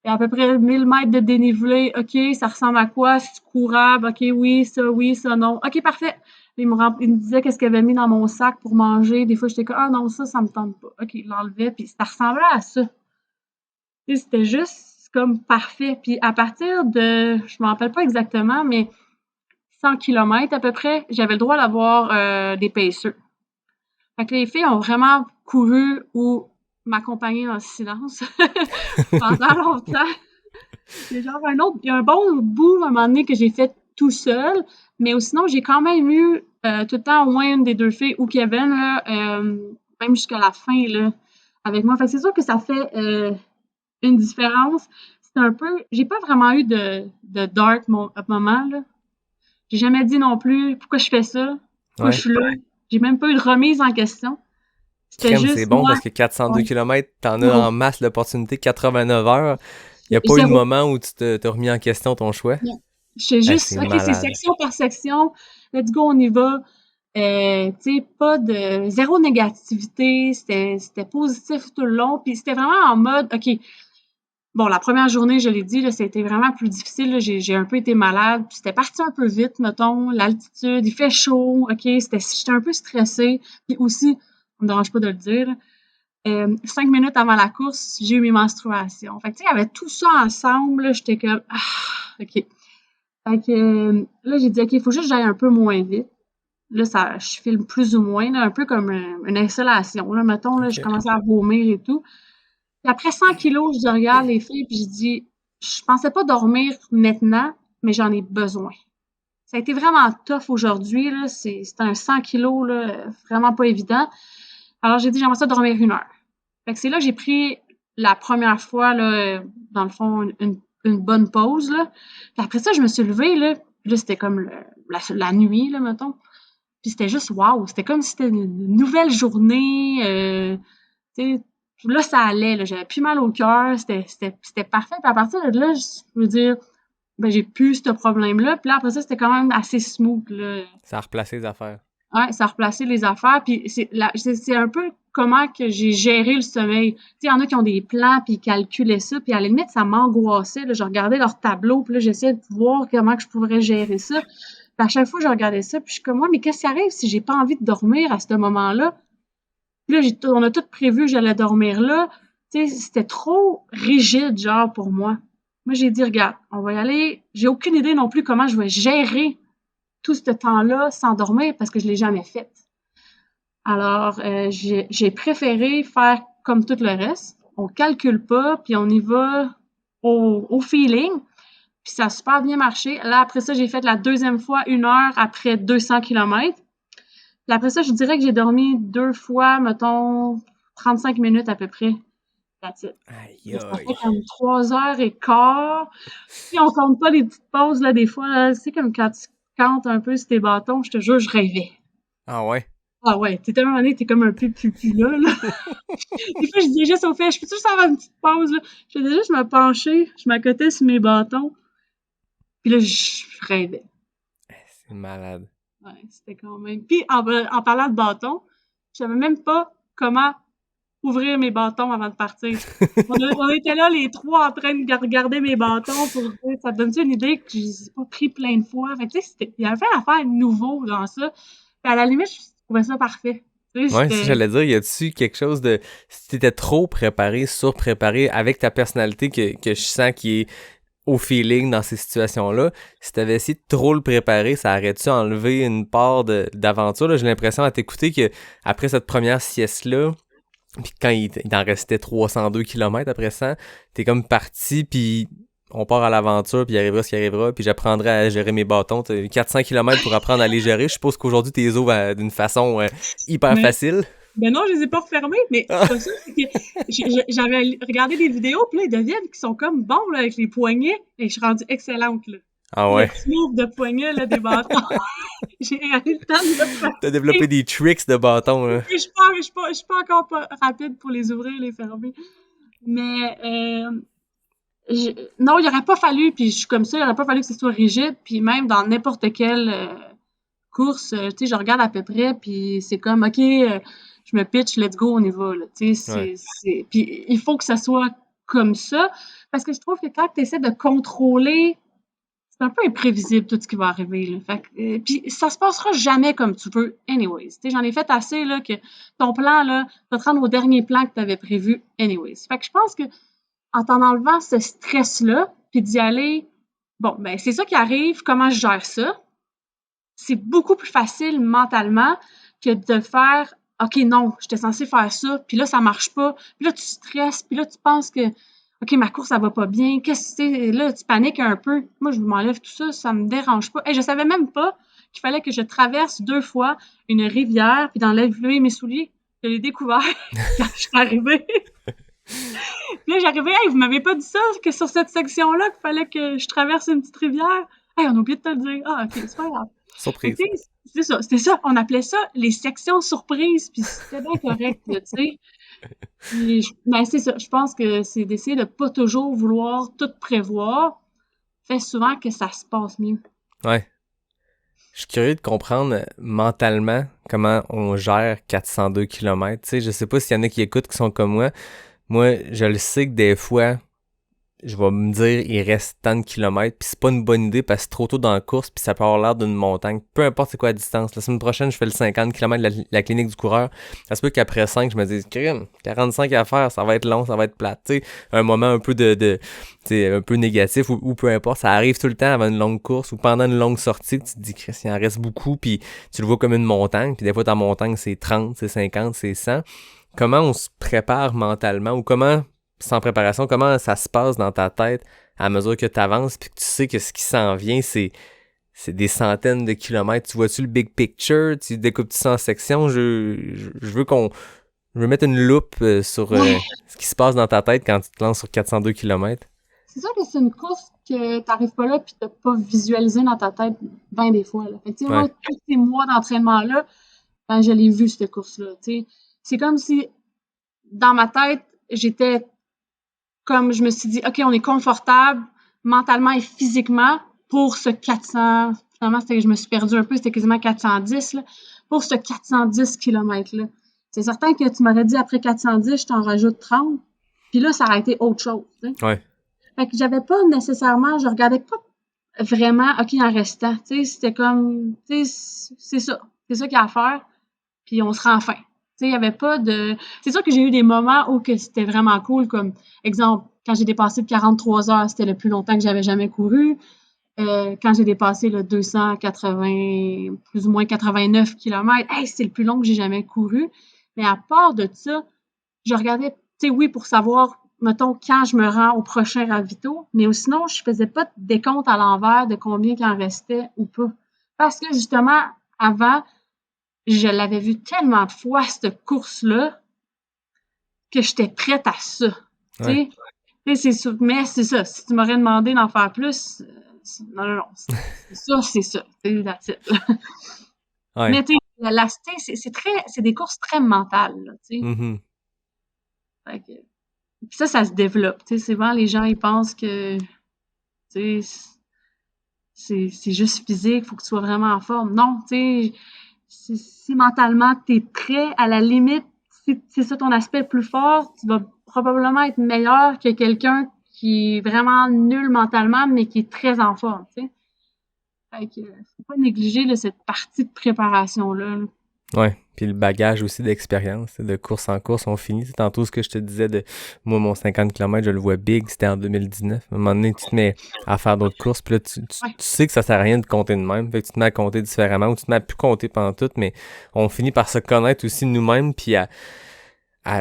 et à peu près 1000 mètres de dénivelé. OK, ça ressemble à quoi? C'est courable? OK, oui, ça, non. OK, parfait. Il me disait qu'est-ce qu'il avait mis dans mon sac pour manger. Des fois, j'étais comme, ah non, ça me tente pas. OK, il l'enlevait, puis ça ressemblait à ça. Tu sais, c'était juste comme parfait. Puis à partir de, je m'en rappelle pas exactement, mais 100 km à peu près, j'avais le droit d'avoir des pacers. Fait que les filles ont vraiment couru ou m'accompagner dans le silence pendant longtemps. C'est genre il y a un bon bout à un moment donné que j'ai fait tout seul, mais sinon j'ai quand même eu tout le temps au moins une des deux filles ou Kevin, là, même jusqu'à la fin, là, avec moi. Fait que c'est sûr que ça fait une différence. C'est un peu... J'ai pas vraiment eu de dark moment, là. J'ai jamais dit non plus pourquoi je fais ça, pourquoi je Ouais. suis là. J'ai même pas eu de remise en question. C'était Crème, juste c'est bon moi. parce que 402 Ouais. km, t'en as en masse l'opportunité, 89 heures. Il n'y a pas eu de Zéro. moment où tu t'as remis en question ton choix. Non. J'étais Ah, juste, c'est OK, c'est malade. section par section. Let's go, on y va. Tu sais, pas de... Zéro négativité. C'était positif tout le long. Puis c'était vraiment en mode, OK, Bon, la première journée, je l'ai dit, là, c'était vraiment plus difficile, là. J'ai un peu été malade, puis c'était parti un peu vite, mettons. L'altitude, il fait chaud, OK, j'étais un peu stressée. Puis aussi, ça me dérange pas de le dire, 5 minutes avant la course, j'ai eu mes menstruations. Fait que, tu sais, il y avait tout ça ensemble, là, j'étais comme, OK. Fait que, là, j'ai dit, OK, il faut juste que j'aille un peu moins vite. Là, je filme plus ou moins, là, un peu comme une insolation, là, mettons, là, je commençais à vomir et tout. Puis après 100 kilos, je regarde les filles, puis je dis, je pensais pas dormir maintenant, mais j'en ai besoin. Ça a été vraiment tough aujourd'hui, là. C'était un 100 kilos, là, vraiment pas évident. Alors, j'ai dit, j'aimerais ça dormir 1 heure. Fait que c'est là que j'ai pris la première fois, là, dans le fond, une bonne pause, là. Puis après ça, je me suis levée, là. Puis là, c'était comme la nuit, là, mettons. Puis c'était juste wow! C'était comme si c'était une nouvelle journée. Tu sais, là, ça allait, là. J'avais plus mal au cœur. C'était parfait. Puis à partir de là, je veux dire, ben, j'ai plus ce problème-là. Puis là, après ça, c'était quand même assez smooth, là. Ça a replacé les affaires. Ouais, ça a replacé les affaires. Puis c'est un peu comment que j'ai géré le sommeil. Tu sais, il y en a qui ont des plans, puis ils calculaient ça. Puis à la limite, ça m'angoissait, là. Je regardais leur tableau, puis là, j'essayais de voir comment que je pourrais gérer ça. Puis à chaque fois, je regardais ça, puis je suis comme, ouais, mais qu'est-ce qui arrive si j'ai pas envie de dormir à ce moment-là? Puis là, on a tout prévu que j'allais dormir là. Tu sais, c'était trop rigide, genre, pour moi. Moi, j'ai dit, regarde, on va y aller. J'ai aucune idée non plus comment je vais gérer tout ce temps-là sans dormir parce que je l'ai jamais fait. Alors, j'ai préféré faire comme tout le reste. On calcule pas, puis on y va au feeling. Puis ça a super bien marché. Là, après ça, j'ai fait la deuxième fois 1 heure après 200 kilomètres. Puis après ça, je dirais que j'ai dormi 2 fois, mettons, 35 minutes à peu près. That's it. Aïe, Ça aïe. fait comme 3 heures et quart. Puis on compte pas les petites pauses, là, des fois, là. C'est comme quand tu cantes un peu sur tes bâtons, je te jure, je rêvais. Ah ouais? Ah ouais, t'es tellement donné, t'es comme un peu pupu là. Des fois, je disais juste au fait, je peux juste avoir une petite pause, là. Je faisais juste me pencher, je m'accotais sur mes bâtons. Puis là, je rêvais. C'est malade. Ouais, c'était quand même. Puis en parlant de bâtons, je savais même pas comment ouvrir mes bâtons avant de partir. On était là les trois en train de regarder mes bâtons pour dire, ça te donne-tu une idée que je les ai pas pris plein de fois? Fait que, tu sais, il y avait plein d'affaires nouveau dans ça. Puis à la limite, je trouvais ça parfait. Tu sais, Ouais, si j'allais dire, y a-tu quelque chose de. Si t'étais trop préparé, surpréparé avec ta personnalité que je sens qui est au feeling dans ces situations-là, si t'avais essayé de trop le préparer, ça aurait-tu enlevé une part d'aventure? Là? J'ai l'impression à t'écouter que après cette première sieste-là, puis quand il en restait 302 km après ça, t'es comme parti, puis on part à l'aventure, puis il arrivera ce qui arrivera, puis j'apprendrai à gérer mes bâtons. T'as 400 km pour apprendre à les gérer. Je suppose qu'aujourd'hui, t'es les ouvres d'une façon hyper Mais- facile. Ben non, je les ai pas refermés, mais c'est pas ça. C'est que j'avais regardé des vidéos, puis là, ils deviennent qui sont comme bons là, avec les poignets, et je suis rendue excellente. Là. Ah ouais. Le petit move de poignet là, des bâtons. J'ai eu le temps de le faire. T'as développé des tricks de bâton, là. Je suis pas encore pas rapide pour les ouvrir, les fermer. Mais non, il aurait pas fallu, puis je suis comme ça, il aurait pas fallu que ce soit rigide, puis même dans n'importe quelle course, tu sais, je regarde à peu près, puis c'est comme, OK, je me pitch, let's go, on y va, là, tu sais, Ouais. Puis il faut que ça soit comme ça, parce que je trouve que quand tu essaies de contrôler, c'est un peu imprévisible tout ce qui va arriver, là. Fait que, puis ça se passera jamais comme tu veux, anyways. Tu sais, j'en ai fait assez, là, que ton plan, là, va te rendre au dernier plan que tu avais prévu, anyways. Fait que je pense que en t'en enlevant ce stress-là, puis d'y aller, bon, ben c'est ça qui arrive, comment je gère ça? C'est beaucoup plus facile mentalement que de faire OK, non, j'étais censée faire ça, puis là, ça marche pas. Puis là, tu stresses, puis là, tu penses que OK, ma course, ça va pas bien. Qu'est-ce que c'est? Là, tu paniques un peu. Moi, je m'enlève tout ça, ça me dérange pas. Et je savais même pas qu'il fallait que je traverse 2 fois une rivière, puis d'enlever mes souliers. Je l'ai découvert quand je suis arrivée. Puis là, j'arrivais, hey, vous m'avez pas dit ça, que sur cette section-là, qu'il fallait que je traverse une petite rivière. Hey, on a oublié de te le dire. Ah, OK, c'est pas grave. Surprise. C'était ça. On appelait ça les sections surprises, puis c'était bien correct, là, tu sais. Ben, c'est ça. Je pense que c'est d'essayer de pas toujours vouloir tout prévoir, fait souvent que ça se passe mieux. Ouais. Je suis curieux de comprendre mentalement comment on gère 402 km. Tu sais, je sais pas s'il y en a qui écoutent qui sont comme moi. Moi, je le sais que des fois, je vais me dire, il reste tant de kilomètres, puis c'est pas une bonne idée parce que c'est trop tôt dans la course, puis ça peut avoir l'air d'une montagne. Peu importe c'est quoi la distance. La semaine prochaine, je fais le 50 km de la clinique du coureur. Ça se peut qu'après 5, je me dise, crime, 45 à faire, ça va être long, ça va être plate. Tu sais, un moment un peu tu sais, un peu négatif ou peu importe. Ça arrive tout le temps avant une longue course ou pendant une longue sortie, tu te dis, Chris, il en reste beaucoup, puis tu le vois comme une montagne, puis des fois ta montagne c'est 30, c'est 50, c'est 100. Comment on se prépare mentalement ou comment, sans préparation, comment ça se passe dans ta tête à mesure que tu avances puis que tu sais que ce qui s'en vient, c'est des centaines de kilomètres. Tu vois-tu le big picture? Tu découpes ça en sections? Je veux mettre une loupe sur ce qui se passe dans ta tête quand tu te lances sur 402 kilomètres. C'est sûr que c'est une course que t'arrives pas là puis t'as pas visualisé dans ta tête bien des fois, là. Fait que, tu sais, moi, tous ces mois d'entraînement-là, ben, je l'ai vu, cette course-là, tu sais. C'est comme si, dans ma tête, j'étais comme, je me suis dit, OK, on est confortable mentalement et physiquement pour ce 400. Finalement, je me suis perdue un peu, c'était quasiment 410, là, pour ce 410 km-là. C'est certain que tu m'aurais dit après 410, je t'en rajoute 30. Puis là, ça aurait été autre chose, tu sais. Ouais. Fait que j'avais pas nécessairement, je regardais pas vraiment, OK, en restant. Tu sais, c'était comme, tu sais, c'est ça. C'est ça qu'il y a à faire. Puis on se rend fin. Tu sais, il y avait pas de. C'est sûr que j'ai eu des moments où que c'était vraiment cool, comme, exemple, quand j'ai dépassé de 43 heures, c'était le plus longtemps que j'avais jamais couru. Quand j'ai dépassé le 280, plus ou moins 89 km, hey, c'est le plus long que j'ai jamais couru. Mais à part de ça, je regardais, tu sais, oui, pour savoir, mettons, quand je me rends au prochain ravito, mais sinon, je faisais pas de décompte à l'envers de combien qu'il en restait ou pas. Parce que, justement, avant, je l'avais vu tellement de fois, cette course-là, que j'étais prête à ça. Ouais. Tu sais, mais c'est ça. Si tu m'aurais demandé d'en faire plus, non. C'est ça. That's it. Ouais. Mais tu sais, c'est des courses très mentales, là, tu sais. Mm-hmm. Fait que, puis ça se développe. Tu sais, souvent, les gens, ils pensent que, tu sais, c'est juste physique, il faut que tu sois vraiment en forme. Non, tu sais, si mentalement, tu es prêt, à la limite, si c'est ça ton aspect le plus fort, tu vas probablement être meilleur que quelqu'un qui est vraiment nul mentalement, mais qui est très en forme, tu sais. Fait que, faut pas négliger là, cette partie de préparation-là. Là. Ouais, puis le bagage aussi d'expérience, de course en course, on finit. C'est tantôt ce que je te disais de moi, mon 50 km, je le vois big, c'était en 2019. À un moment donné, tu te mets à faire d'autres courses, puis là, tu sais que ça sert à rien de compter de même, fait que tu te mets à compter différemment, ou tu te mets à plus compter pendant tout, mais on finit par se connaître aussi nous-mêmes, puis à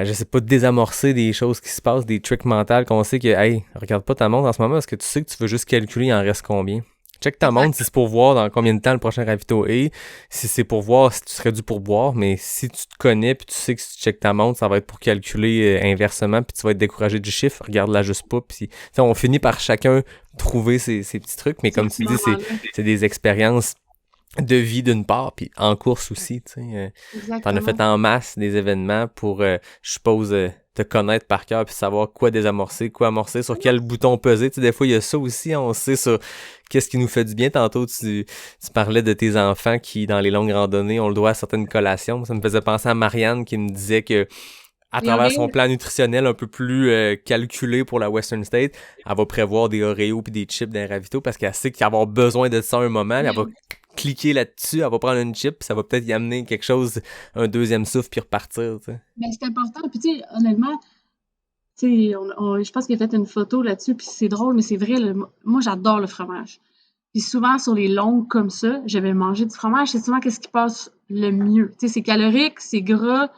je sais pas, désamorcer des choses qui se passent, des tricks mentales qu'on sait que, hey, regarde pas ta montre en ce moment parce que tu sais que tu veux juste calculer il en reste combien. Check ta montre si c'est pour voir dans combien de temps le prochain ravito est, si c'est pour voir si tu serais dû pour boire, mais si tu te connais puis tu sais que si tu checkes ta montre, ça va être pour calculer inversement puis tu vas être découragé du chiffre, regarde-la juste pas puis on finit par chacun trouver ces petits trucs, mais comme tu dis, c'est des expériences de vie d'une part, puis en course aussi, tu sais. T'en as fait en masse des événements pour, je suppose, te connaître par cœur puis savoir quoi désamorcer, quoi amorcer, sur quel bouton peser. Tu sais, des fois, il y a ça aussi, on sait sur qu'est-ce qui nous fait du bien. Tantôt, tu parlais de tes enfants qui, dans les longues randonnées, ont le droit à certaines collations. Ça me faisait penser à Marianne qui me disait que à travers son plan nutritionnel un peu plus calculé pour la Western State, elle va prévoir des Oreos puis des chips d'un ravito parce qu'elle sait qu'elle va avoir besoin de ça à un moment, elle va cliquer là-dessus, elle va prendre une chip, puis ça va peut-être y amener quelque chose, un deuxième souffle, puis repartir, tu sais. Mais c'est important. Puis, tu sais, honnêtement, tu sais, je pense qu'il a fait une photo là-dessus, puis c'est drôle, mais c'est vrai, moi, j'adore le fromage. Puis souvent, sur les longues comme ça, je vais manger du fromage, c'est souvent qu'est-ce qui passe le mieux. Tu sais, c'est calorique, c'est gras,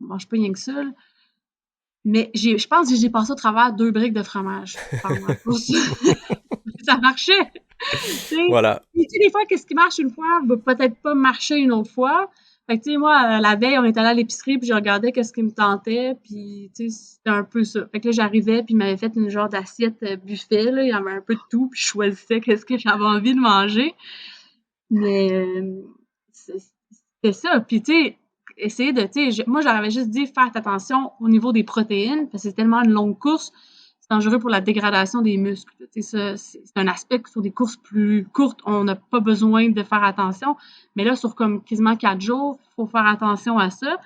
je mange pas rien que ça, là. Mais je pense que j'ai passé au travers 2 briques de fromage pendant la course. Ça marchait! Voilà. Tu sais, des fois, qu'est-ce qui marche une fois va peut-être pas marcher une autre fois. Fait que, tu sais, moi, la veille, on est allé à l'épicerie, puis je regardais qu'est-ce qui me tentait, puis, tu sais, c'était un peu ça. Fait que là, j'arrivais, puis il m'avait fait une genre d'assiette buffet, là, il y avait un peu de tout, puis je choisissais qu'est-ce que j'avais envie de manger. Mais c'était ça. Puis, tu sais, essayer de, tu sais, moi, j'aurais juste dit faire attention au niveau des protéines, parce que c'est tellement une longue course, c'est dangereux pour la dégradation des muscles. Tu sais, ça, c'est un aspect que sur des courses plus courtes, on n'a pas besoin de faire attention. Mais là, sur comme quasiment 4 jours, il faut faire attention à ça.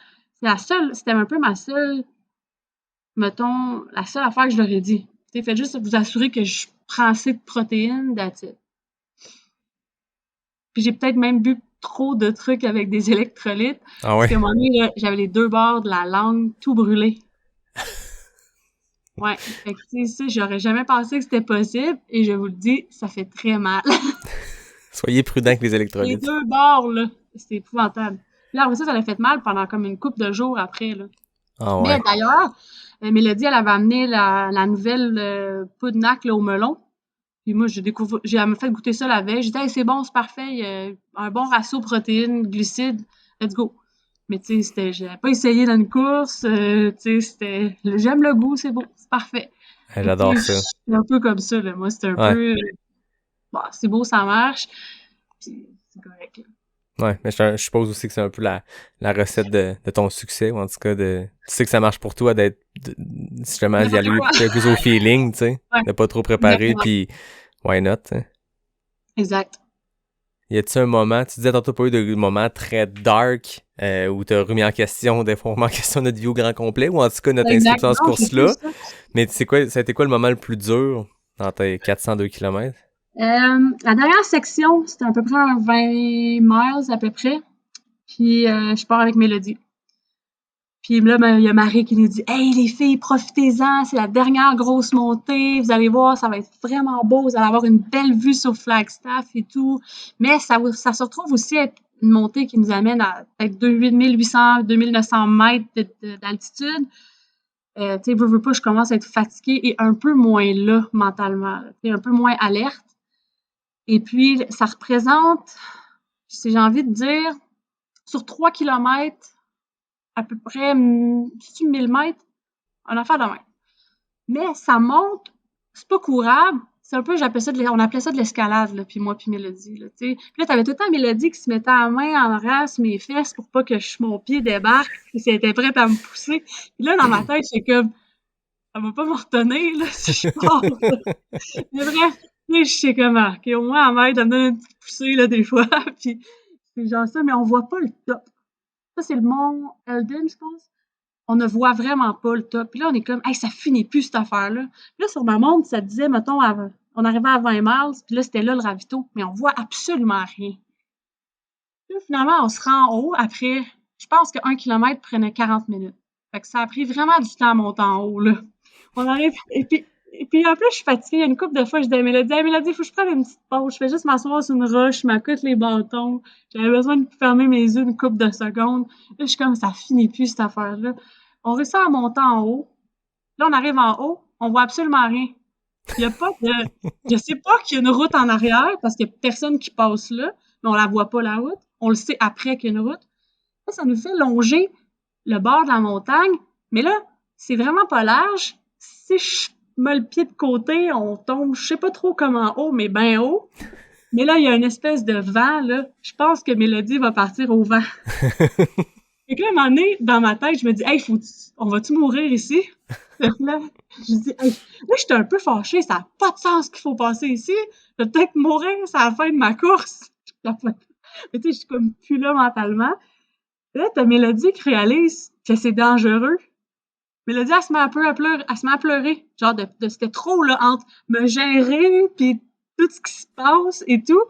C'était un peu ma seule, mettons, la seule affaire que je leur ai dit. Tu Faites juste vous assurer que je prends assez de protéines, that's it. Puis j'ai peut-être même bu trop de trucs avec des électrolytes. Ah Parce ouais? qu'à un moment donné, là, j'avais les 2 bords de la langue tout brûlés. Ouais, fait que tu sais, ça, j'aurais jamais pensé que c'était possible et je vous le dis, ça fait très mal. Soyez prudent avec les Les électrolytes. 2 bords, là, c'était épouvantable. Puis là, après ça l'a fait mal pendant comme une couple de jours après, là. Ah Mais ouais. d'ailleurs, Mélodie, elle avait amené la nouvelle Poudnac là, au melon. Puis moi, elle m'a fait goûter ça la veille. J'ai dit, hey, c'est bon, c'est parfait. Il y a un bon ratio protéines, glucides. Let's go. Mais tu sais, j'avais pas essayé dans une course. Tu sais, j'aime le goût, c'est beau, c'est parfait. Ouais, Fait que, j'adore tu sais, ça. je suis un peu comme ça, là. Moi, c'est un Ouais. peu, bon, c'est beau, ça marche. Puis c'est correct, là. Ouais, mais je suppose aussi que c'est un peu la recette de ton succès, ou en tout cas, tu sais que ça marche pour toi justement d'y N'importe aller quoi. plus au feeling, tu sais, Ouais, de pas trop préparer, exactement. puis why not, hein? Exact. Y a-t-il un moment, tu disais tantôt pas eu de moment très dark, où t'as remis en question, des fois, on remet en question notre vie au grand complet, ou en tout cas notre Exact. inscription à ce Non, j'ai plus course-là, ça. mais tu sais quoi, ça a été quoi le moment le plus dur dans tes 402 km? La dernière section, c'était à peu près un 20 miles à peu près. Puis je pars avec Mélodie. Puis là, ben, il y a Marie qui nous dit « Hey les filles, profitez-en, c'est la dernière grosse montée, vous allez voir, ça va être vraiment beau, vous allez avoir une belle vue sur Flagstaff et tout. » Mais ça se retrouve aussi être une montée qui nous amène à peut-être 2800, 2900 mètres d'altitude. Tu sais, veux pas, je commence à être fatiguée et un peu moins là mentalement, un peu moins alerte. Et puis, ça représente, si j'ai envie de dire, sur 3 kilomètres, à peu près, c'est 1000 mètres, un affaire de même. Mais ça monte, c'est pas courable, c'est un peu, on appelait ça de l'escalade, là, puis moi, puis Mélodie, là, tu sais. Puis là, t'avais tout le temps Mélodie qui se mettait la main en arrière sur mes fesses pour pas que mon pied débarque, puis elle était prête à me pousser. Puis là, dans ma tête, c'est comme, elle va pas me retenir, là, si je pars. Mais bref, là, je sais comment. OK, au moins, elle m'aide à me donner une petite poussée, là, des fois. Puis c'est genre ça, mais on voit pas le top. Ça, c'est le mont Eldon, je pense. On ne voit vraiment pas le top. Puis là, on est comme, hey, ça finit plus, cette affaire-là. Puis là, sur ma montre, ça disait, mettons, on arrivait à 20 miles, puis là, c'était là le ravito, mais on voit absolument rien. Puis là, finalement, on se rend en haut après, je pense que 1 kilomètre prenait 40 minutes. Fait que ça a pris vraiment du temps à monter en haut, là. On arrive, et puis en plus, je suis fatiguée. Il y a une couple de fois, je dis à Mélodie, hey, Mélodie, faut que je prenne une petite pause. Je fais juste m'asseoir sur une roche, je m'accoute les bâtons. J'avais besoin de fermer mes yeux une couple de secondes. Là, je suis comme, ça finit plus, cette affaire-là. On réussit à monter en haut. Là, on arrive en haut, on voit absolument rien. Il y a pas de, je sais pas qu'il y a une route en arrière parce qu'il y a personne qui passe là, mais on la voit pas, la route. On le sait après qu'il y a une route. Là, ça nous fait longer le bord de la montagne. Mais là, c'est vraiment pas large. Si je mets le pied de côté, on tombe, je sais pas trop comment haut, mais bien haut. Mais là, il y a une espèce de vent, là. Je pense que Mélodie va partir au vent. Et que là, à un moment donné, dans ma tête, je me dis, hey, on va-tu mourir ici? Fait que là, je dis, hey, là, j'étais un peu fâchée, ça n'a pas de sens qu'il faut passer ici. Je vais peut-être mourir, c'est la fin de ma course. Mais tu sais, je suis comme plus là mentalement. Et là, t'as Mélodie qui réalise que c'est dangereux. Mélodie, elle se met à pleurer. Genre, c'était trop, là, entre me gérer, puis tout ce qui se passe et tout.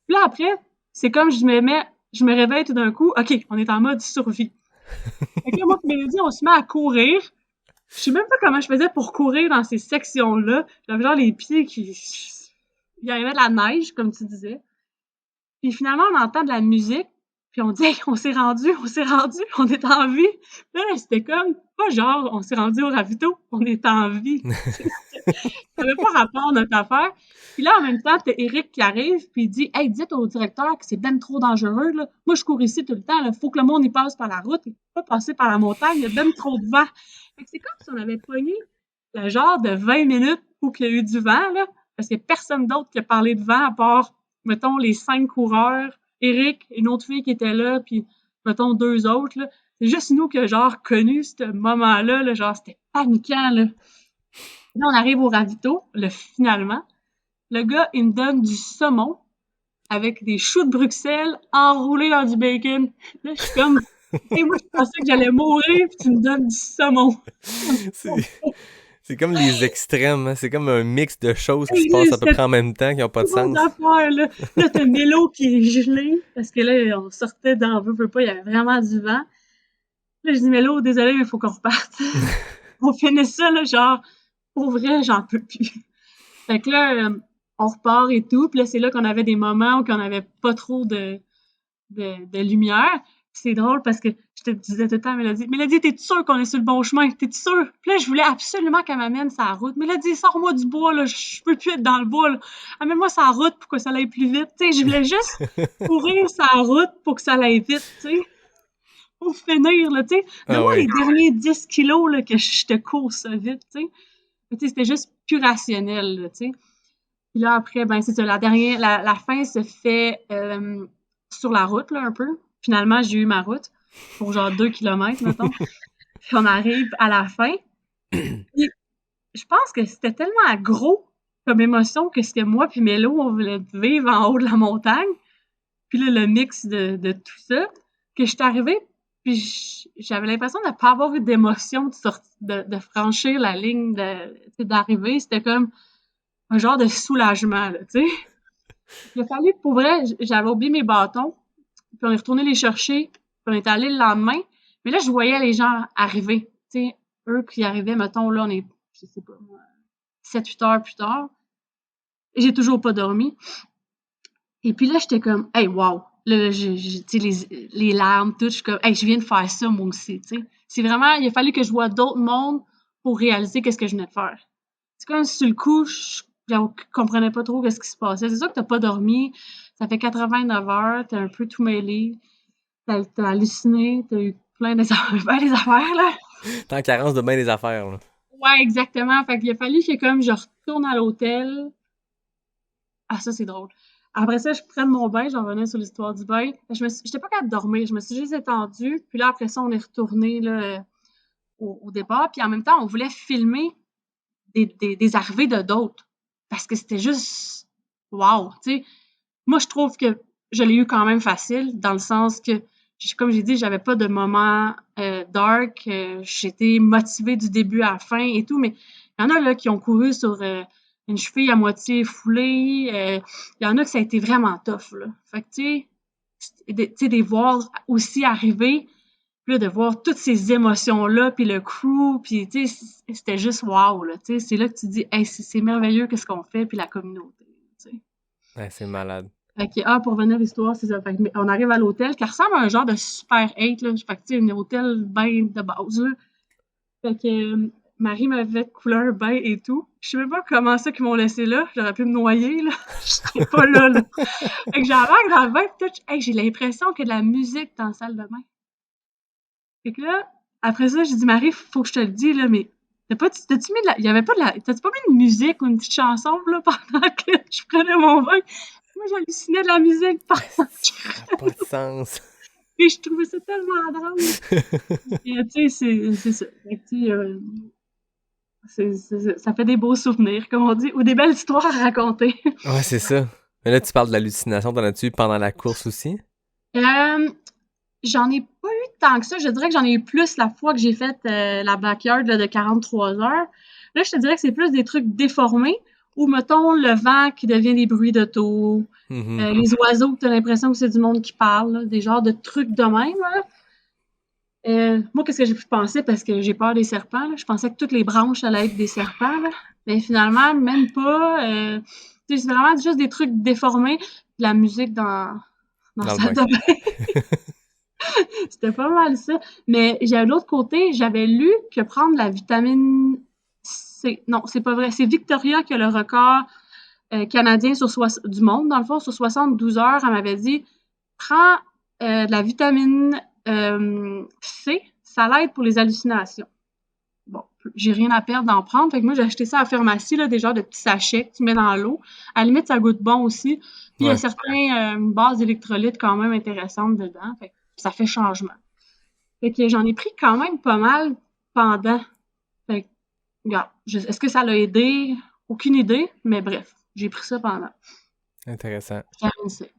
Puis là, après, c'est comme je me réveille tout d'un coup. OK, on est en mode survie. Fait que là, moi et Mélodie, on se met à courir. Je sais même pas comment je faisais pour courir dans ces sections-là. J'avais genre les pieds qui... Il y avait de la neige, comme tu disais. Puis finalement, on entend de la musique. Puis on dit, hey, on s'est rendu, on est en vie. Là, c'était comme, pas genre, on s'est rendu au ravito, on est en vie. Ça n'avait pas rapport notre affaire. Puis là, en même temps, t'as Eric qui arrive, puis il dit, hey, dites au directeur que c'est ben trop dangereux, là. Moi, je cours ici tout le temps, là. Faut que le monde y passe par la route, il faut pas passer par la montagne, il y a ben trop de vent. Fait que c'est comme si on avait pogné le genre de 20 minutes où il y a eu du vent, là, parce qu'il n'y a personne d'autre qui a parlé de vent à part, mettons, les 5 coureurs, Eric, une autre fille qui était là, puis, mettons, 2 autres, là. C'est juste nous qui a, genre, connu ce moment-là, là, genre, c'était paniquant, là. Là, on arrive au ravito, finalement. Le gars, il me donne du saumon avec des choux de Bruxelles enroulés dans du bacon. Là, je suis comme, hey, moi, je pensais que j'allais mourir, puis tu me donnes du saumon. C'est C'est comme les extrêmes, hein. C'est comme un mix de choses qui se Hey, passent à peu c'était près en même temps, qui n'ont pas de trop sens. d'affaires, là. Là, t'as Mélo qui est gelé, parce que là, on sortait dans Veux pas, il y avait vraiment du vent. Là, je dis, Mélo, désolé, mais il faut qu'on reparte. On finit ça, là, genre, pour vrai, j'en peux plus. Fait que là, on repart et tout. Puis là, c'est là qu'on avait des moments où on n'avait pas trop de lumière. C'est drôle parce que je te disais tout le temps, Mélodie, t'es-tu sûre qu'on est sur le bon chemin? T'es-tu sûre? Puis là, je voulais absolument qu'elle m'amène sur la route. Mélodie, sors-moi du bois, là. Je peux plus être dans le bois, là. Amène-moi sur la route pour que ça aille plus vite. Tu sais, je voulais juste courir sur la route pour que ça aille vite, tu sais. Pour finir, là, tu sais. Ah Donne-moi ouais. les derniers 10 kilos, là, que je te cours ça vite, tu sais. Mais tu sais, c'était juste plus rationnel, là, tu sais. Puis là, après, ben, c'est ça, la fin se fait sur la route, là, un peu. Finalement, j'ai eu ma route pour genre 2 kilomètres, mettons. Puis on arrive à la fin. Puis je pense que c'était tellement gros comme émotion que c'était moi puis Mélo, on voulait vivre en haut de la montagne. Puis là, le mix de tout ça, que je suis arrivée, puis j'avais l'impression de ne pas avoir eu d'émotion de franchir la ligne d'arrivée. C'était comme un genre de soulagement, là, tu sais. Il a fallu, pour vrai, j'avais oublié mes bâtons, puis on est retourné les chercher, puis on est allé le lendemain. Mais là, je voyais les gens arriver, tu sais, eux qui arrivaient, mettons, là, on est, je sais pas moi, 7-8 heures plus tard. Et j'ai toujours pas dormi. Et puis là, j'étais comme, hey, wow! Là, tu sais, les larmes, tout, je suis comme, hey, je viens de faire ça, moi aussi, tu sais. C'est vraiment, il a fallu que je vois d'autres mondes pour réaliser qu'est-ce que je venais de faire. C'est comme sur le coup, je comprenais pas trop qu'est-ce qui se passait. C'est sûr que t'as pas dormi, ça fait 89 heures, t'es un peu tout mêlé, t'as halluciné, t'as eu plein des affaires, là. T'es en carence de bien des affaires, là. Ouais, exactement. Fait qu'il a fallu que comme je retourne à l'hôtel. Ah, ça, c'est drôle. Après ça, je prenne mon bain, j'en revenais sur l'histoire du bain. J'étais pas capable de dormir, je me suis juste étendue. Puis là, après ça, on est retourné là, au départ. Puis en même temps, on voulait filmer des arrivées de d'autres. Parce que c'était juste wow, tu sais. Moi, je trouve que je l'ai eu quand même facile, dans le sens que, comme j'ai dit, j'avais pas de moment dark. J'étais motivée du début à la fin et tout, mais il y en a là qui ont couru sur une cheville à moitié foulée. Il y en a que ça a été vraiment tough, là. Fait que, tu sais, des voir aussi arriver, puis là, de voir toutes ces émotions-là, puis le crew, puis tu sais, c'était juste wow, là. Tu sais, c'est là que tu dis, hey, c'est merveilleux qu'est-ce qu'on fait, puis la communauté, tu sais. Ouais, c'est malade. Fait que, pour revenir à l'histoire, c'est ça. Fait que, on arrive à l'hôtel qui ressemble à un genre de Super 8, là. Fait que, tu sais, un hôtel bien de base, là. Fait que Marie m'avait de couleur bain et tout. Je sais même pas comment ça qu'ils m'ont laissé là. J'aurais pu me noyer, là. Je serais pas là, là. Fait que j'avais dans le bain, pis tout, hey, j'ai l'impression qu'il y a de la musique dans la salle de bain. Fait que là, après ça, j'ai dit, Marie, faut que je te le dise, là, mais t'as-tu mis de la, il y avait pas de la, t'as-tu pas mis de musique ou une petite chanson, là, pendant que je prenais mon bain? Moi, j'hallucinais de la musique pendant que Ça n'a pas de sens. puis je trouvais ça tellement drôle. Et, tu sais, c'est ça. Fait que, tu sais, ça fait des beaux souvenirs, comme on dit, ou des belles histoires à raconter. Ouais, c'est ça. Mais là, tu parles de l'hallucination. T'en as-tu eu pendant la course aussi? J'en ai pas eu tant que ça. Je dirais que j'en ai eu plus la fois que j'ai fait la backyard là, de 43 heures. Là, je te dirais que c'est plus des trucs déformés, ou mettons le vent qui devient des bruits d'auto, Mhm. les oiseaux que t'as l'impression que c'est du monde qui parle, là, des genres de trucs de même, là. Moi, qu'est-ce que j'ai pu penser, parce que j'ai peur des serpents, là, je pensais que toutes les branches allaient être des serpents, là. Mais finalement, même pas. Tu sais, c'est vraiment juste des trucs déformés, de la musique dans la Dans le salle bain. de bain. C'était pas mal ça. Mais de l'autre côté, j'avais lu que prendre la vitamine C. Non, c'est pas vrai. C'est Victoria qui a le record canadien du monde, dans le fond, sur 72 heures. Elle m'avait dit, prends de la vitamine C, ça l'aide pour les hallucinations. Bon, j'ai rien à perdre d'en prendre. Fait que moi, j'ai acheté ça à la pharmacie, là, des genres de petits sachets que tu mets dans l'eau. À la limite, ça goûte bon aussi. Puis il y a Ouais. certaines bases d'électrolytes quand même intéressantes dedans. Fait que ça fait changement. Fait que j'en ai pris quand même pas mal pendant. Fait que, regarde, est-ce que ça l'a aidé? Aucune idée, mais bref, j'ai pris ça pendant. Intéressant. Vitamine C.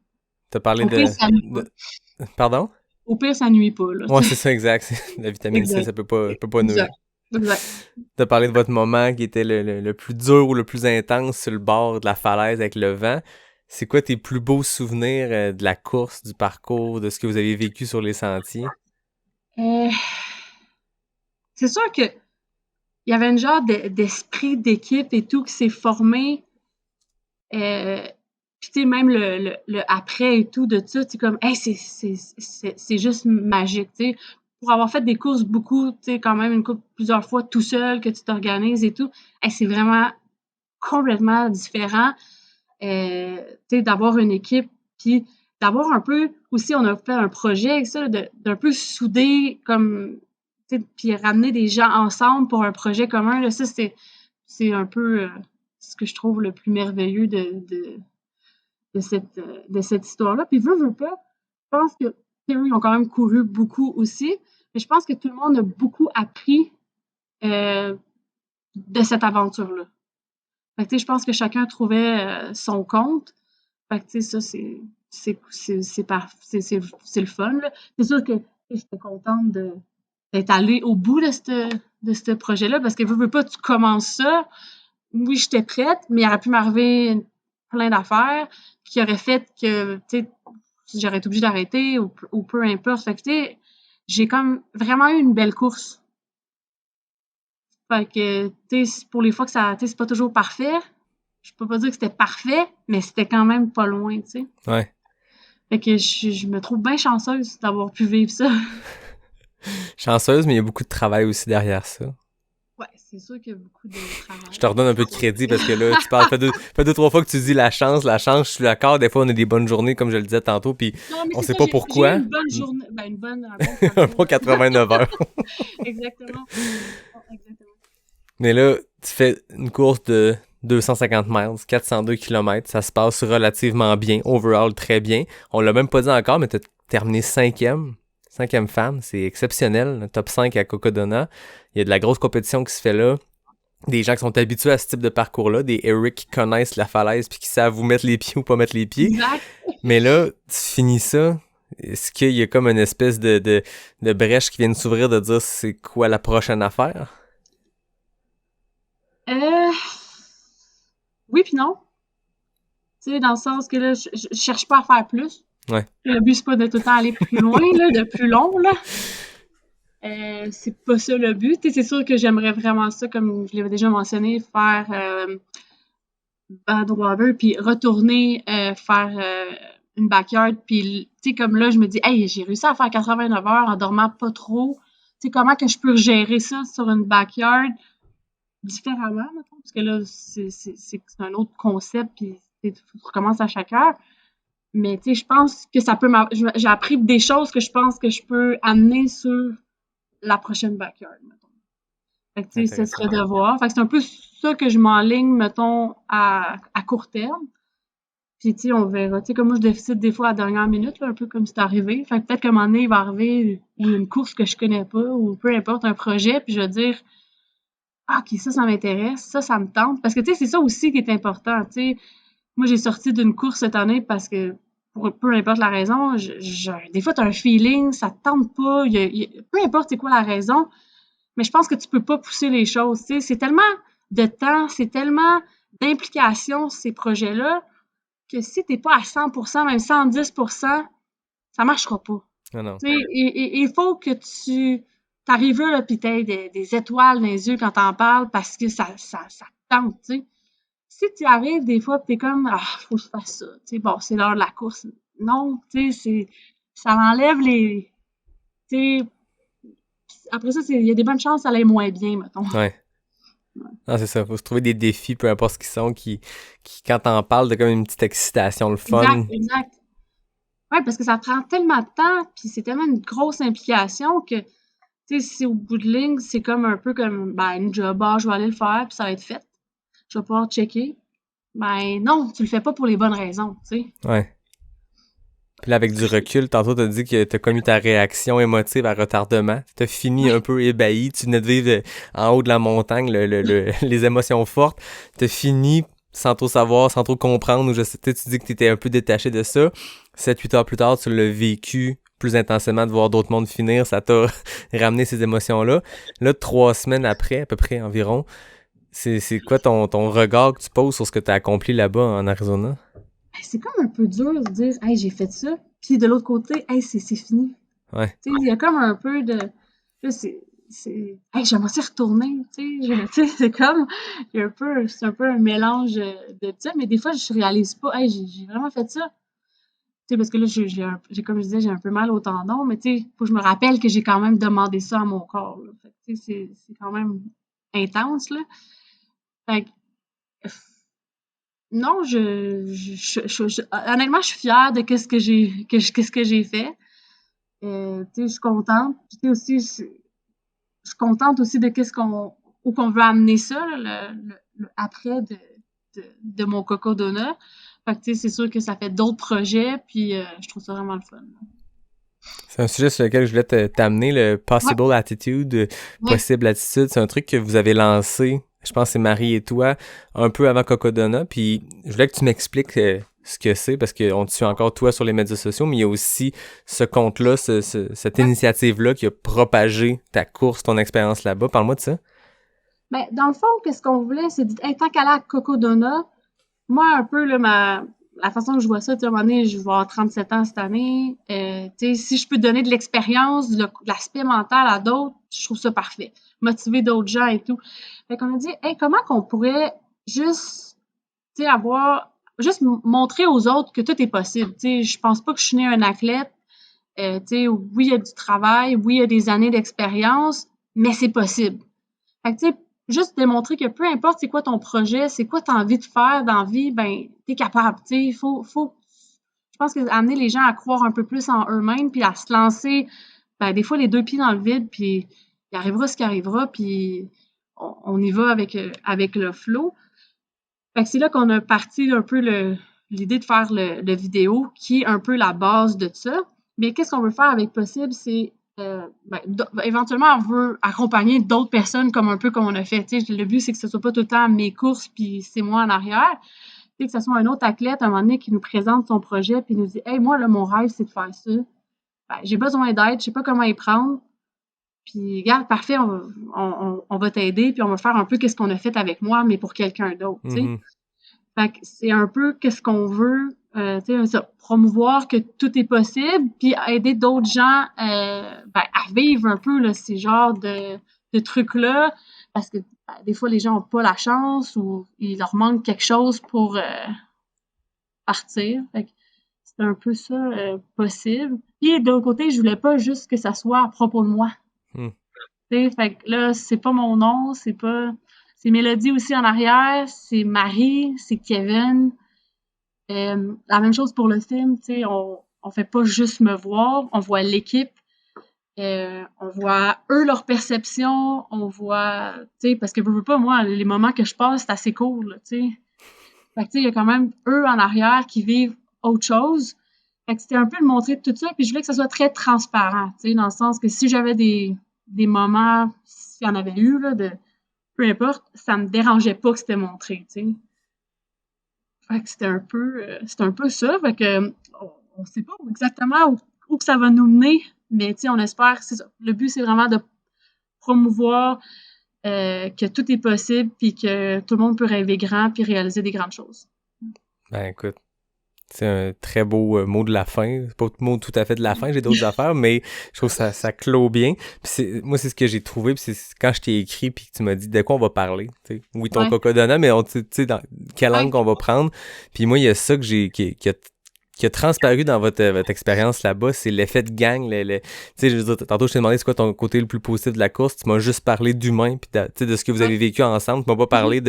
T'as parlé Au pire, ça nuit pas. Pardon? Au pire, ça nuit pas, là. Ouais, c'est ça, exact. La vitamine C, Exact. ça peut pas nuire. Exact. Exact. T'as parlé de votre moment qui était le plus dur ou le plus intense sur le bord de la falaise avec le vent. C'est quoi tes plus beaux souvenirs de la course, du parcours, de ce que vous avez vécu sur les sentiers? Euh, c'est sûr que il y avait un genre d'esprit d'équipe et tout qui s'est formé. Puis tu sais, même le après et tout de ça, tu comme, hey, c'est juste magique, tu sais. Pour avoir fait des courses beaucoup, tu sais, quand même plusieurs fois tout seul, que tu t'organises et tout, hey, c'est vraiment complètement différent. Tu sais, d'avoir une équipe, puis d'avoir un peu aussi, on a fait un projet avec ça, d'un peu souder comme, tu sais, puis ramener des gens ensemble pour un projet commun. Là, ça, c'est un peu ce que je trouve le plus merveilleux de cette histoire-là. Puis veux pas, je pense que ils ont quand même couru beaucoup aussi, mais je pense que tout le monde a beaucoup appris de cette aventure-là. Fait que, je pense que chacun trouvait son compte. Fait que, ça, c'est le fun. Là. C'est sûr que j'étais contente d'être allée au bout de ce projet-là parce que veux pas, tu commences ça. Oui, j'étais prête, mais il aurait pu m'arriver plein d'affaires qui auraient fait que, tu sais, j'aurais été obligée d'arrêter ou peu importe. Fait que, tu sais, j'ai comme vraiment eu une belle course. Fait que, tu sais, pour les fois que ça, tu sais, c'est pas toujours parfait. Je peux pas dire que c'était parfait, mais c'était quand même pas loin, tu sais. Ouais. Fait que je me trouve bien chanceuse d'avoir pu vivre ça. Chanceuse, mais il y a beaucoup de travail aussi derrière ça. Ouais, c'est sûr qu'il y a beaucoup de travail. Je te redonne un peu de crédit parce que là, tu parles, fait deux, trois fois que tu dis la chance, je suis d'accord, des fois on a des bonnes journées, comme je le disais tantôt, puis on sait pas pourquoi. J'ai eu une bonne journée, un bon un bon 89 heures. Exactement. Mais là, tu fais une course de 250 miles, 402 km, ça se passe relativement bien, overall très bien. On l'a même pas dit encore, mais t'as terminé cinquième femme, c'est exceptionnel, le top 5 à Cocodona. Il y a de la grosse compétition qui se fait là. Des gens qui sont habitués à ce type de parcours-là, des Eric qui connaissent la falaise puis qui savent où mettre les pieds ou pas mettre les pieds. Exact. Mais là, tu finis ça. Est-ce qu'il y a comme une espèce de brèche qui vient de s'ouvrir de dire c'est quoi la prochaine affaire? Oui puis non. Tu sais, dans le sens que là, je cherche pas à faire plus. Ouais. Le but, c'est pas de tout le temps aller plus loin, là, de plus long, là. C'est pas ça le but. C'est sûr que j'aimerais vraiment ça, comme je l'avais déjà mentionné, faire Badwater, puis retourner faire une backyard. Puis, tu sais, comme là, je me dis, hey, j'ai réussi à faire 89 heures en dormant pas trop. Tu sais, comment que je peux gérer ça sur une backyard différemment, mettons? Parce que là, c'est un autre concept, puis tu recommences à chaque heure. Mais, tu sais, je pense que ça peut j'ai appris des choses que je pense que je peux amener sur la prochaine backyard, mettons. Fait que, tu sais, ce serait de voir. Fait que c'est un peu ça que je m'enligne, mettons, à court terme. Puis, tu sais, on verra. Tu sais, comme moi, je décide des fois à la dernière minute, là, un peu comme c'est arrivé. Fait que peut-être qu'à un moment donné, il va arriver une course que je connais pas ou peu importe, un projet, puis je vais dire « Ah, OK, ça m'intéresse, ça me tente. » Parce que, tu sais, c'est ça aussi qui est important, tu sais. Moi, j'ai sorti d'une course cette année parce que, pour peu importe la raison, des fois, tu as un feeling, ça te tente pas, peu importe c'est quoi la raison, mais je pense que tu peux pas pousser les choses, tu sais. C'est tellement de temps, c'est tellement d'implication, ces projets-là, que si t'es pas à 100%, même 110%, ça marchera pas. Non. Tu sais, il faut que tu t'arrives là, pis t'aies des étoiles dans les yeux quand t'en parles parce que ça te tente, tu sais. Si tu arrives des fois pis t'es comme « Ah, faut que je fasse ça. » Tu sais, bon, c'est l'heure de la course. Non, tu sais, ça enlève les... Tu sais, après ça, il y a des bonnes chances que ça aille moins bien, mettons. Ouais. Non, c'est ça. Faut se trouver des défis, peu importe ce qu'ils sont, qui quand t'en parles, t'as comme une petite excitation, le fun. Exact. Ouais, parce que ça prend tellement de temps, puis c'est tellement une grosse implication que, tu sais, si au bout de ligne, c'est comme un peu comme, ben, une job, je vais aller le faire, puis ça va être fait. Je vais pouvoir checker. Ben non, tu le fais pas pour les bonnes raisons, tu sais. Ouais. Puis là, avec du recul, tantôt, t'as dit que t'as connu ta réaction émotive à retardement. T'as fini un peu ébahi. Tu venais de vivre en haut de la montagne les émotions fortes. T'as fini sans trop savoir, sans trop comprendre. Ou tu dis que t'étais un peu détaché de ça. 7-8 heures plus tard, tu l'as vécu plus intensément de voir d'autres mondes finir, ça t'a ramené ces émotions-là. Là, 3 semaines après, à peu près environ, c'est quoi ton regard que tu poses sur ce que tu as accompli là-bas en Arizona? C'est comme un peu dur de dire « Hey, j'ai fait ça », puis de l'autre côté « Hey, c'est fini ». Ouais. Tu sais, il y a comme un peu de... Là, c'est hey, j'aimerais s'y retourner, tu sais, c'est comme... C'est un peu un mélange de ça, mais des fois, je réalise pas « Hey, j'ai vraiment fait ça ». Tu sais, parce que là, j'ai comme je disais, j'ai un peu mal au tendon, mais tu sais, faut que je me rappelle que j'ai quand même demandé ça à mon corps, là. Fait que, tu sais, c'est quand même intense, là. Fait que, non, honnêtement, je suis fière de qu'est-ce que j'ai fait. Tu sais, je suis contente. Puis, tu sais, aussi, je suis contente aussi de où qu'on veut amener ça, là, le après de mon Coco Donut. Fait que, tu sais, c'est sûr que ça fait d'autres projets, puis je trouve ça vraiment le fun, là. C'est un sujet sur lequel je voulais t'amener, le Possible Ouais. Attitude, Possible Attitude. C'est un truc que vous avez lancé, je pense que c'est Marie et toi, un peu avant Coco Donut. Puis je voulais que tu m'expliques ce que c'est, parce qu'on te suit encore toi sur les médias sociaux, mais il y a aussi ce compte-là, cette initiative-là qui a propagé ta course, ton expérience là-bas. Parle-moi de ça. Ben, dans le fond, qu'est-ce qu'on voulait, c'est de dire, hey, tant qu'à aller à Coco Donut, moi, un peu, là, la façon que je vois ça, tu sais, à un moment donné, je vais avoir 37 ans cette année. Tu sais, si je peux donner de l'expérience, de l'aspect mental à d'autres, je trouve ça parfait. Motiver d'autres gens et tout. Fait qu'on a dit, hey, comment qu'on pourrait juste, tu sais, juste montrer aux autres que tout est possible. Tu sais, je pense pas que je suis née un athlète. Tu sais, oui, il y a du travail, oui, il y a des années d'expérience, mais c'est possible. Fait que, tu sais, juste démontrer que peu importe c'est quoi ton projet, c'est quoi tu as envie de faire dans la vie, ben, t'es capable, tu sais. Je pense que amener les gens à croire un peu plus en eux-mêmes, puis à se lancer, ben, des fois, les 2 pieds dans le vide, puis il arrivera ce qui arrivera, puis on y va avec le flow. Fait que c'est là qu'on a parti un peu l'idée de faire le vidéo, qui est un peu la base de ça. Mais qu'est-ce qu'on veut faire avec Possible, c'est éventuellement, on veut accompagner d'autres personnes comme un peu comme on a fait. Tu sais, le but, c'est que ce soit pas tout le temps mes courses puis c'est moi en arrière. Tu sais, que ce soit un autre athlète à un moment donné qui nous présente son projet puis nous dit « Hey, moi, là, mon rêve, c'est de faire ça. Ben, j'ai besoin d'aide, je sais pas comment y prendre. Puis, regarde, parfait, on va t'aider puis on va faire un peu qu'est-ce qu'on a fait avec moi, mais pour quelqu'un d'autre. Tu sais. Mm-hmm. Fait que c'est un peu qu'est-ce qu'on veut, tu sais, promouvoir que tout est possible, puis aider d'autres gens à vivre un peu là, ces genres de trucs-là, parce que des fois, les gens n'ont pas la chance ou il leur manque quelque chose pour partir. Fait que c'est un peu ça, possible. Puis de l'autre côté, je voulais pas juste que ça soit à propos de moi. Mm. Tu sais, fait que là, c'est pas mon nom, c'est Mélodie aussi en arrière, c'est Marie, c'est Kevin. La même chose pour le film, tu sais, on fait pas juste me voir, on voit l'équipe, on voit eux leur perception, on voit, tu sais, parce que je veux pas, moi, les moments que je passe, c'est assez cool, tu sais. Fait que, tu sais, il y a quand même eux en arrière qui vivent autre chose. Fait que c'était un peu de montrer tout ça, puis je voulais que ça soit très transparent, tu sais, dans le sens que si j'avais des moments, s'il y en avait eu, là, peu importe, ça me dérangeait pas que c'était montré, tu sais. Fait que c'était un peu ça. Fait que on sait pas exactement où que ça va nous mener, mais tu sais, on espère, c'est ça. Le but, c'est vraiment de promouvoir que tout est possible puis que tout le monde peut rêver grand puis réaliser des grandes choses. Ben écoute, c'est un très beau mot de la fin. C'est pas le mot tout à fait de la fin, j'ai d'autres affaires, mais je trouve que ça clôt bien. Puis moi, c'est ce que j'ai trouvé, puis c'est quand je t'ai écrit puis que tu m'as dit de quoi on va parler. T'sais. Oui, ton Coco Donut, mais tu sais, dans quelle langue qu'on va prendre. Puis moi, il y a ça qui a transparu dans votre expérience là-bas, c'est l'effet de gang. Tu sais, je veux dire, tantôt, je t'ai demandé c'est quoi ton côté le plus positif de la course. Tu m'as juste parlé d'humain, puis de ce que vous avez vécu ensemble. Tu m'as pas parlé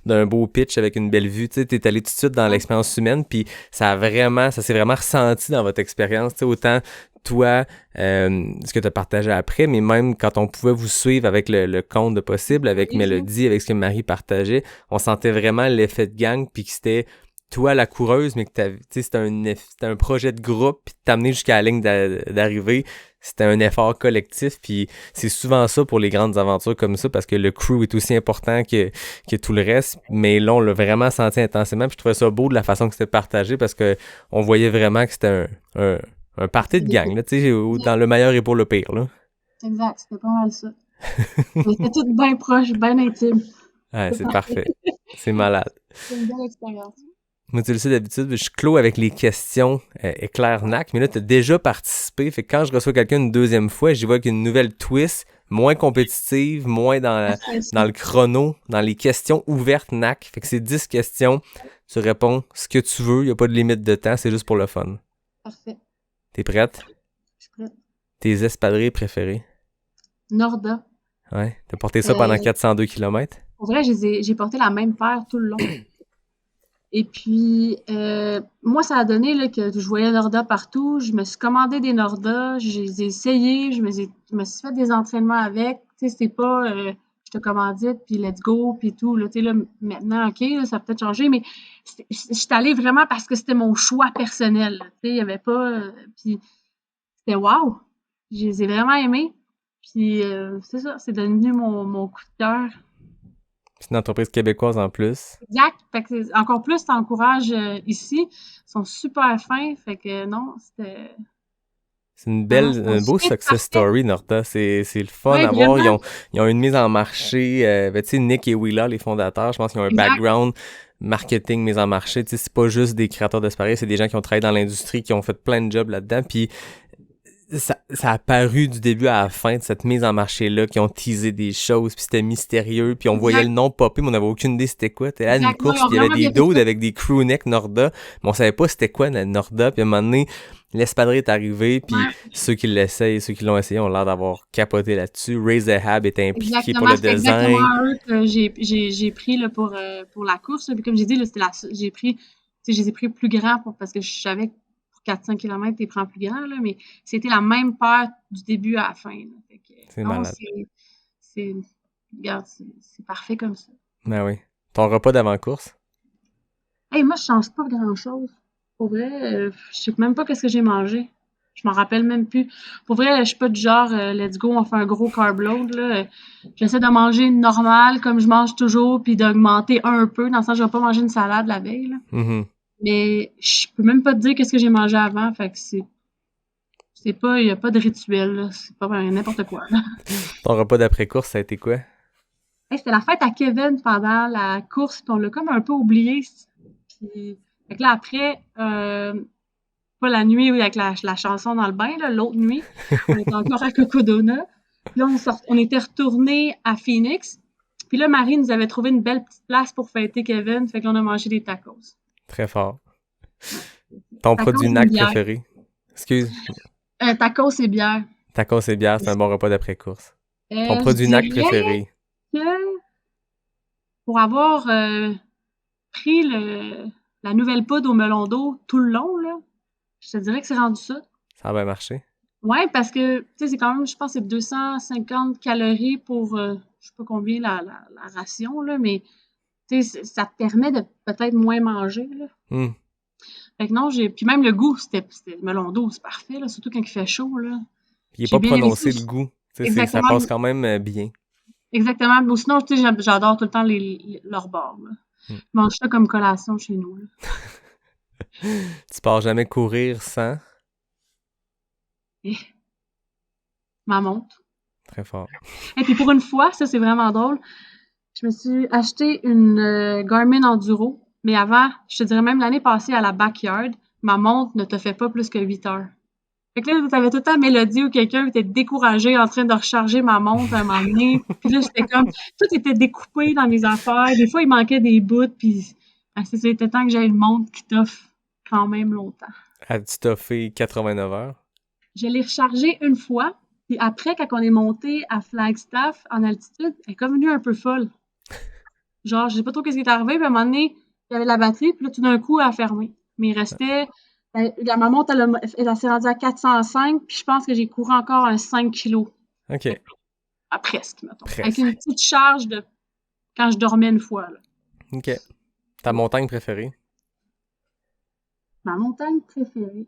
d'un beau pitch avec une belle vue. Tu sais, t'es allé tout de suite dans l'expérience humaine, puis ça s'est vraiment ressenti dans votre expérience. Tu sais, autant toi, ce que tu as partagé après, mais même quand on pouvait vous suivre avec le compte de Possible, avec Mélodie, avec ce que Marie partageait, on sentait vraiment l'effet de gang, puis que c'était toi la coureuse, mais que c'était un projet de groupe, puis t'amener jusqu'à la ligne d'arrivée, c'était un effort collectif, puis c'est souvent ça pour les grandes aventures comme ça, parce que le crew est aussi important que tout le reste, mais là, on l'a vraiment senti intensément, puis je trouvais ça beau de la façon que c'était partagé, parce que on voyait vraiment que c'était Un party de gang, là, tu sais, dans le meilleur et pour le pire, là. Exact, c'était pas mal ça. On était toutes bien proches, bien intimes. Ouais, c'est parfait. C'est malade. C'est une belle expérience. Moi, tu le sais, d'habitude, je clôt avec les questions éclair-nac, mais là, tu as déjà participé. Fait que quand je reçois quelqu'un une deuxième fois, j'y vois qu'une nouvelle twist, moins compétitive, moins dans le chrono, dans les questions ouvertes NAC. Fait que c'est 10 questions. Tu réponds ce que tu veux. Il n'y a pas de limite de temps. C'est juste pour le fun. Parfait. T'es prête? Je suis prête. Tes espadrilles préférées? Norda. Ouais. T'as porté ça pendant 402 km? Pour vrai, j'ai porté la même paire tout le long. Et puis, moi, ça a donné là, que je voyais Norda partout. Je me suis commandé des Norda. Je les ai essayés. Je me suis fait des entraînements avec. Tu sais, c'est pas je te commandite, puis let's go, puis tout. Là, tu sais, là, maintenant, OK, là, ça a peut-être changé, mais je suis allée vraiment parce que c'était mon choix personnel. Tu sais, il y avait pas... puis c'était wow! Je les ai vraiment aimés. Puis c'est ça, c'est devenu mon coup de cœur. C'est une entreprise québécoise en plus. Exact. Fait que encore plus, t'encourages ici. Ils sont super fins. Fait que non, c'était... C'est un beau success story, Norda. C'est le fun à voir. Ils ont une mise en marché. Tu sais, Nick et Willa, les fondateurs, je pense qu'ils ont un background marketing, mise en marché. Tu sais, c'est pas juste des créateurs d'espadrilles, c'est des gens qui ont travaillé dans l'industrie, qui ont fait plein de jobs là-dedans. Puis ça a paru du début à la fin de cette mise en marché-là, qui ont teasé des choses, puis c'était mystérieux, puis on voyait le nom popper, mais on n'avait aucune idée c'était quoi. T'es là à une course, puis il y avait des dudes avec des crewnecks Norda, mais on savait pas c'était quoi la Norda, puis à un moment donné, l'espadrille est arrivé, puis ceux qui l'essayent, ceux qui l'ont essayé ont l'air d'avoir capoté là-dessus. Raise the Hab était impliqué pour le design. C'est exactement eux que j'ai pris là, pour la course, là. Puis comme j'ai dit, là, j'ai pris, tu sais, je les ai pris plus grands parce que je savais que 400 km, tu prends plus grand, là, mais c'était la même paire du début à la fin. C'est malade. Regarde, c'est parfait comme ça. Ben oui. Ton repas d'avant-course? Hey, moi, je change pas grand-chose. Pour vrai, je sais même pas qu'est-ce que j'ai mangé. Je m'en rappelle même plus. Pour vrai, je suis pas du genre, let's go, on fait un gros carb load, là. J'essaie de manger normal, comme je mange toujours, puis d'augmenter un peu. Dans le sens, je vais pas manger une salade la veille, là. Mm-hmm. Mais je peux même pas te dire qu'est-ce que j'ai mangé avant, fait que c'est pas, il y a pas de rituel, là. C'est pas n'importe quoi, là. Ton repas d'après-course, ça a été quoi? Hey, c'était la fête à Kevin pendant la course, puis on l'a comme un peu oublié. Puis, fait que là, après, pas la nuit avec la chanson dans le bain, là, l'autre nuit, on était encore à Cocodona. Puis là, on était retournés à Phoenix. Puis là, Marie nous avait trouvé une belle petite place pour fêter Kevin, fait qu'on a mangé des tacos. Très fort. Ton produit NAC préféré? Excuse. Tacos et bière. Tacos et bière, c'est un bon repas d'après-course. Ton produit NAC préféré? Que pour avoir pris la nouvelle poudre au melon d'eau tout le long, là, je te dirais que c'est rendu ça. Ça a bien marché? Ouais, parce que, tu sais, c'est quand même, je pense, c'est 250 calories pour, je sais pas combien la ration, là, mais, tu sais, ça te permet de peut-être moins manger, là. Fait que non, puis même le goût, c'était le melon d'eau, c'est parfait, là, surtout quand il fait chaud, là. Il est pas prononcé, le goût. Ça passe quand même bien. Exactement. Mais sinon, tu sais, j'adore tout le temps leurs bars, là. Je mange ça comme collation chez nous, là. Tu pars jamais courir sans? Ma montre. Très fort. Et puis pour une fois, ça c'est vraiment drôle, je me suis acheté une Garmin Enduro, mais avant, je te dirais même l'année passée à la Backyard, ma montre ne te fait pas plus que 8 heures. Fait que là, t'avais tout le temps Mélodie ou quelqu'un qui était découragé en train de recharger ma montre à un moment donné. Puis là, j'étais comme, tout était découpé dans mes affaires. Des fois, il manquait des bouts, puis c'était temps que j'aie une montre qui t'offre quand même longtemps. As-tu toffé 89 heures? Je l'ai rechargée une fois, puis après, quand on est monté à Flagstaff, en altitude, elle est comme venue un peu folle. Genre, je sais pas trop qu'est-ce qui est arrivé, puis à un moment donné, il y avait la batterie, puis là, tout d'un coup, elle a fermé. Mais il restait... ma montre, elle s'est rendue à 405, puis je pense que j'ai couru encore un 5 kilos. OK. Presque, mettons. Presque. Avec une petite charge de quand je dormais une fois, là. OK. Ta montagne préférée? Ma montagne préférée?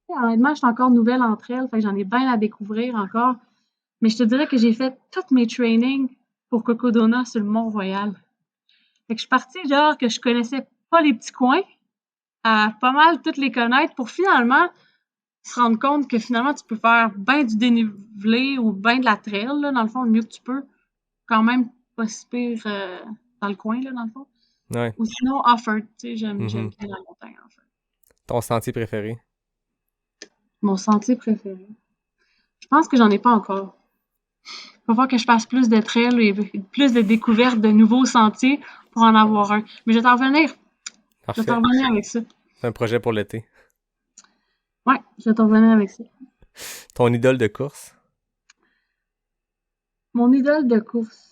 Honnêtement, je suis encore nouvelle entre elles, fait que j'en ai bien à découvrir encore. Mais je te dirais que j'ai fait tous mes trainings pour Cocodona sur le Mont-Royal. Fait que je suis partie, genre, que je connaissais pas les petits coins, à pas mal toutes les connaître pour finalement se rendre compte que finalement, tu peux faire bien du dénivelé ou bien de la trail, là, dans le fond, le mieux que tu peux. Quand même pas si pire dans le coin, là, dans le fond. Ouais. Ou sinon, off-road, tu sais, j'aime Mhm. bien la montagne, en fait. Ton sentier préféré? Mon sentier préféré. Je pense que j'en ai pas encore. Il va falloir que je fasse plus de trails et plus de découvertes de nouveaux sentiers pour en avoir un. Mais je vais t'en revenir. Je vais Parfait. t'en revenir avec ça. C'est un projet pour l'été. Ouais, je vais t'en revenir avec ça. Ton idole de course? Mon idole de course.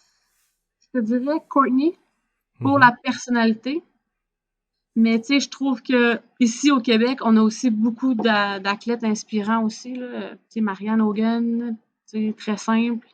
Je te dirais Courtney pour la personnalité. Mais tu sais, je trouve que ici au Québec, on a aussi beaucoup d'athlètes inspirants aussi, là. Tu sais, Marianne Hogan, tu sais, très simple.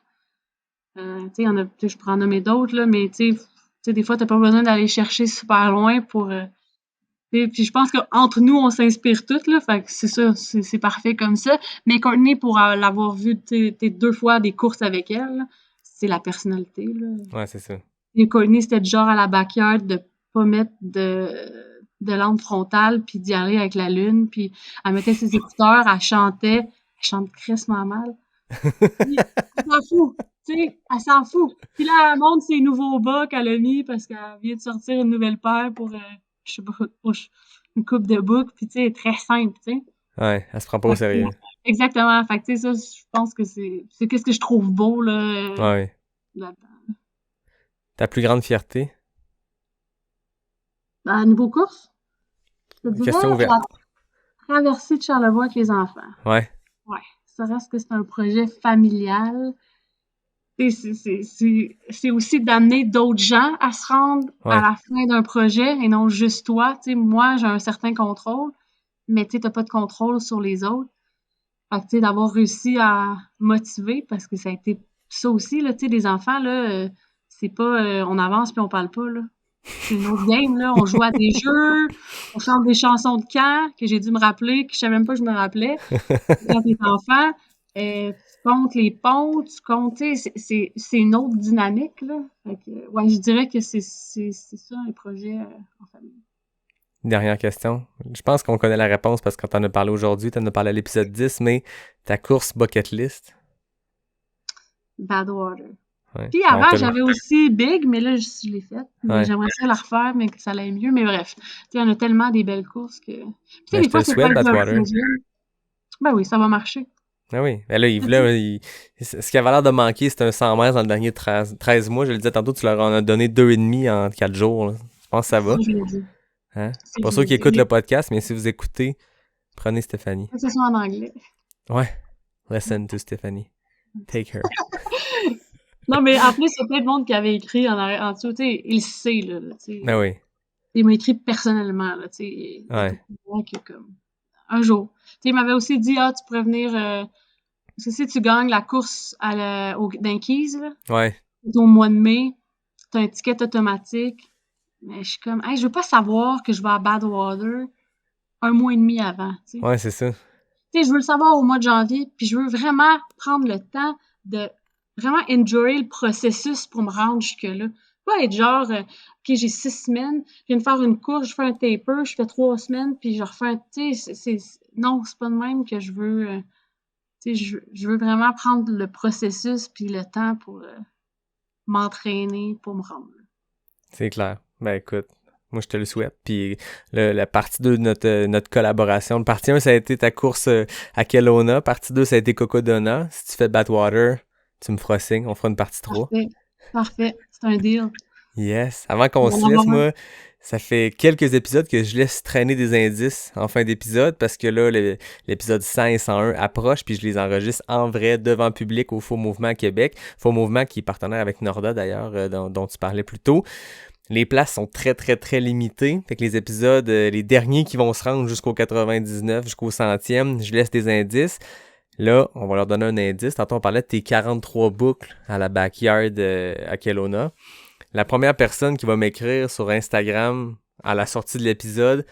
Tu sais, y en a, tu sais, je pourrais en nommer d'autres, là, mais tu sais, des fois, t'as pas besoin d'aller chercher super loin pour. Tu sais, puis je pense qu'entre nous, on s'inspire toutes, là. Fait que c'est ça, c'est parfait comme ça. Mais Courtney, pour l'avoir vu, tu sais, 2 fois des courses avec elle, là, c'est la personnalité, là. Ouais, c'est ça. Et Courtney, c'était du genre à la backyard de pas mettre de lampe frontale puis d'y aller avec la lune. Puis elle mettait ses écouteurs, elle chantait. Elle chante crissement mal. Puis elle s'en fout. Tu sais, elle s'en fout. Puis là, elle montre ses nouveaux bas qu'elle a mis parce qu'elle vient de sortir une nouvelle paire pour, je sais pas, pour une coupe de boucles. Puis tu sais, elle est très simple, tu sais. Ouais, elle se prend pas au sérieux. Exactement. Fait que tu sais, ça, je pense que c'est qu'est-ce que je trouve beau, là, Ouais. là-dedans. Ta plus grande fierté? À niveau course? Je te dirais Question ouverte. la traversée de Charlevoix avec les enfants. Ouais. Ouais. Ça reste que c'est un projet familial. Et c'est aussi d'amener d'autres gens à se rendre à Ouais. la fin d'un projet et non juste toi. Tu sais, moi, j'ai un certain contrôle, mais tu sais, t'as pas de contrôle sur les autres. Fait que, tu sais, d'avoir réussi à motiver, parce que ça a été ça aussi, là, tu sais, des enfants, là, c'est pas on avance puis on parle pas, là. C'est une autre game, là. On joue à des jeux, on chante des chansons de camp que j'ai dû me rappeler, que je savais même pas que je me rappelais. Quand t'es enfant, tu comptes les ponts, tu comptes, tu sais, c'est une autre dynamique, là. Fait que, ouais, je dirais que c'est ça, un projet en famille. Dernière question. Je pense qu'on connaît la réponse parce que quand t'en as parlé aujourd'hui, t'en as parlé à l'épisode 10, mais ta course bucket list? Badwater. Ouais. Puis avant, j'avais aussi Big, mais là, je l'ai faite. Mais Ouais. j'aimerais ça la refaire, mais que ça aille mieux. Mais bref, tu sais, on a tellement des belles courses que... Tu sais, Ben, des je te fois, le c'est souhaite, pas le Badwater. Ben oui, ça va marcher. Ah oui. Ben là, il voulait, ce qui avait l'air de manquer, c'était un 100 mètres dans le dernier 13 mois. Je le disais tantôt, tu leur en as donné 2,5 en 4 jours. Là. Je pense que ça va. Ça, je l'ai dit. Hein? C'est Pas je sûr l'ai qu'ils dit. écoutent le podcast, mais si vous écoutez, prenez Stéphanie. Que ce soit en anglais. Ouais. Listen to Stéphanie. Take her. Non, mais en plus, il y a plein de monde qui avait écrit en dessous. Tu sais, il le sait, là. Tu sais. Ah oui. Il m'a écrit personnellement, là. Tu sais, il y a Ouais. beaucoup de gens qui, comme... Un jour. Tu sais, il m'avait aussi dit, tu pourrais venir... Parce que si tu gagnes la course dans Keys, là, Ouais. au mois de mai, t'as un ticket automatique. Mais je suis comme, hey, je veux pas savoir que je vais à Badwater 1 mois et demi avant. Tu sais, Ouais, c'est ça. je veux le savoir au mois de janvier, puis je veux vraiment prendre le temps de vraiment enjoyer le processus pour me rendre jusque-là. Pas être genre, OK, j'ai 6 semaines, je viens de faire une course, je fais un taper, je fais 3 semaines, puis je refais un... Tu sais, non, c'est pas de même que je veux... tu sais, je veux vraiment prendre le processus puis le temps pour m'entraîner, pour me rendre. C'est clair. Ben écoute, moi je te le souhaite. Puis la partie 2 de notre collaboration. Partie 1, ça a été ta course à Kelowna. Partie 2, ça a été Cocodona. Si tu fais Badwater, tu me feras signe. On fera une partie 3. Parfait. C'est un deal. Yes. Avant qu'on se laisse, moi, ça fait quelques épisodes que je laisse traîner des indices en fin d'épisode parce que là, l'épisode 100 et 101 approche puis je les enregistre en vrai devant public au Faux Mouvement Québec. Faux Mouvement qui est partenaire avec Norda d'ailleurs, dont tu parlais plus tôt. Les places sont très, très, très limitées. Fait que les épisodes, les derniers qui vont se rendre jusqu'au 99, jusqu'au 100e, je laisse des indices. Là, on va leur donner un indice. Tantôt, on parlait de tes 43 boucles à la backyard à Kelowna. La première personne qui va m'écrire sur Instagram à la sortie de l'épisode,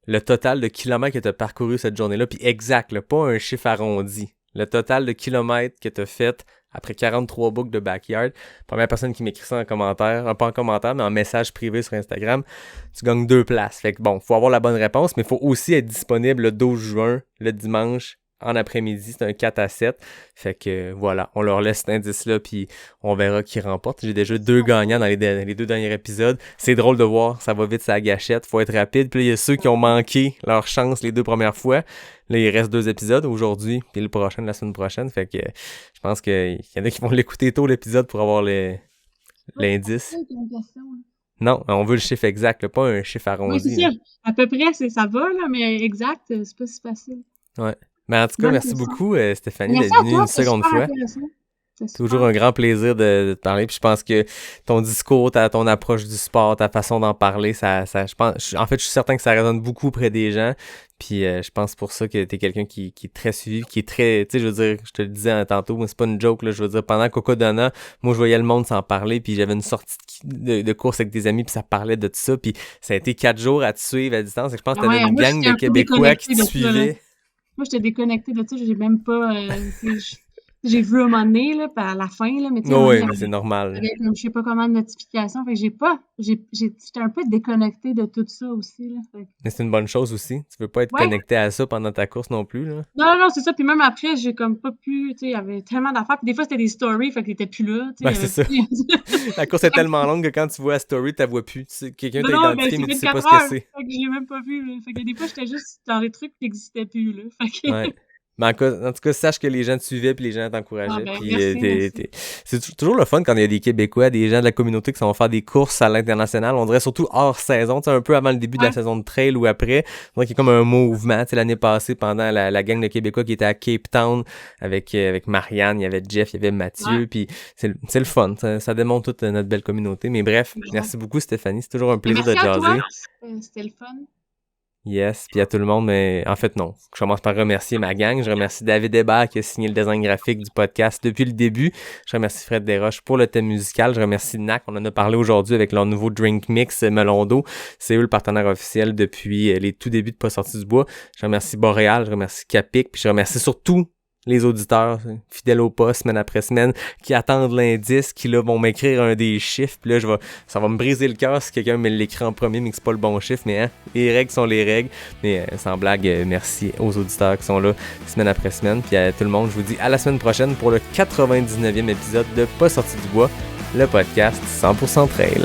le total de kilomètres que tu as parcouru cette journée-là, puis exact, là, pas un chiffre arrondi. Le total de kilomètres que tu as fait après 43 boucles de backyard. Première personne qui m'écrit ça en commentaire, pas en commentaire, mais en message privé sur Instagram, tu gagnes 2 places. Fait que bon, faut avoir la bonne réponse, mais il faut aussi être disponible le 12 juin, le dimanche, en après-midi. C'est un 4-7. Fait que voilà, on leur laisse cet indice-là, puis on verra qui remporte. J'ai déjà 2 gagnants dans les 2 derniers épisodes. C'est drôle de voir, ça va vite, ça gâchette. Faut être rapide. Puis là, il y a ceux qui ont manqué leur chance les 2 premières fois. Là, il reste 2 épisodes aujourd'hui, puis le prochain, la semaine prochaine. Fait que je pense qu'il y en a qui vont l'écouter tôt l'épisode pour avoir l'indice. Non, on veut le chiffre exact, là, pas un chiffre arrondi. Oui, c'est ça. À peu près, ça va, là, mais exact, c'est pas si facile. Ouais. Mais en tout cas, merci beaucoup, Stéphanie, Merci d'être à venue toi, une c'est seconde super fois. intéressant. C'est Toujours super. un grand plaisir de te parler. Puis je pense que ton discours, ton approche du sport, ta façon d'en parler, en fait, je suis certain que ça résonne beaucoup auprès des gens. Puis je pense pour ça que t'es quelqu'un qui est très suivi, qui est très, tu sais, je veux dire, je te le disais tantôt, mais c'est pas une joke, là, je veux dire, pendant Cocodona, moi je voyais le monde s'en parler, puis j'avais une sortie de course avec des amis, puis ça parlait de tout ça, puis ça a été 4 jours à te suivre à distance, et je pense que t'avais une moi, gang j'étais de un peu Québécois qui te déconnectée de ça, là. suivaient. Moi, j'étais déconnectée de ça, j'ai même pas... j'ai vu un moment donné, là, à la fin, là, mais tu sais, Non, oui, mais j'avais c'est normal. comme je sais pas comment de notifications, fait que j'étais un peu déconnectée de tout ça aussi, là. Fait que... Mais c'est une bonne chose aussi. Tu veux pas être Ouais. connecté à ça pendant ta course non plus, là. Non, c'est ça. Puis même après, j'ai comme pas pu, tu sais, il y avait tellement d'affaires. Puis des fois, c'était des stories, fait que t'étais plus là, tu sais. Ben, c'est ça. La course est tellement longue que quand tu vois la story, tu la vois plus. Tu sais, quelqu'un t'a identifié, mais tu sais pas ce que c'est. Fait que j'ai même pas vu, là. Fait que des fois, j'étais juste dans des trucs qui n'existaient plus, là. Fait que... Ouais. Mais en tout cas, sache que les gens te suivaient puis les gens t'encourageaient. Ah, ben, puis merci. c'est toujours le fun quand il y a des Québécois, des gens de la communauté qui s'en vont faire des courses à l'international. On dirait surtout hors saison, tu sais, un peu avant le début de la saison de trail ou après. On dirait qu'il y a comme un mouvement. Tu sais, l'année passée, pendant la gang de Québécois qui était à Cape Town avec Marianne, il y avait Jeff, il y avait Mathieu. Puis c'est le fun. Ça démontre toute notre belle communauté. Mais bref, merci beaucoup Stéphanie. C'est toujours un plaisir de Merci à jaser. toi. C'était le fun. Yes, puis à tout le monde, mais en fait non. Je commence par remercier ma gang. Je remercie David Hébert qui a signé le design graphique du podcast depuis le début. Je remercie Fred Desroches pour le thème musical. Je remercie NAC. On en a parlé aujourd'hui avec leur nouveau drink mix Melon d'eau. C'est eux le partenaire officiel depuis les tout débuts de Pas sorti du bois. Je remercie Boréal, je remercie Capic, puis je remercie surtout les auditeurs fidèles au poste semaine après semaine qui attendent l'indice, qui là vont m'écrire un des chiffres, puis là ça va me briser le cœur si quelqu'un me l'écrit en premier mais que c'est pas le bon chiffre, mais hein, les règles sont les règles. Mais sans blague, merci aux auditeurs qui sont là semaine après semaine, puis à tout le monde, je vous dis à la semaine prochaine pour le 99e épisode de Pas sorti du bois, le podcast 100% trail.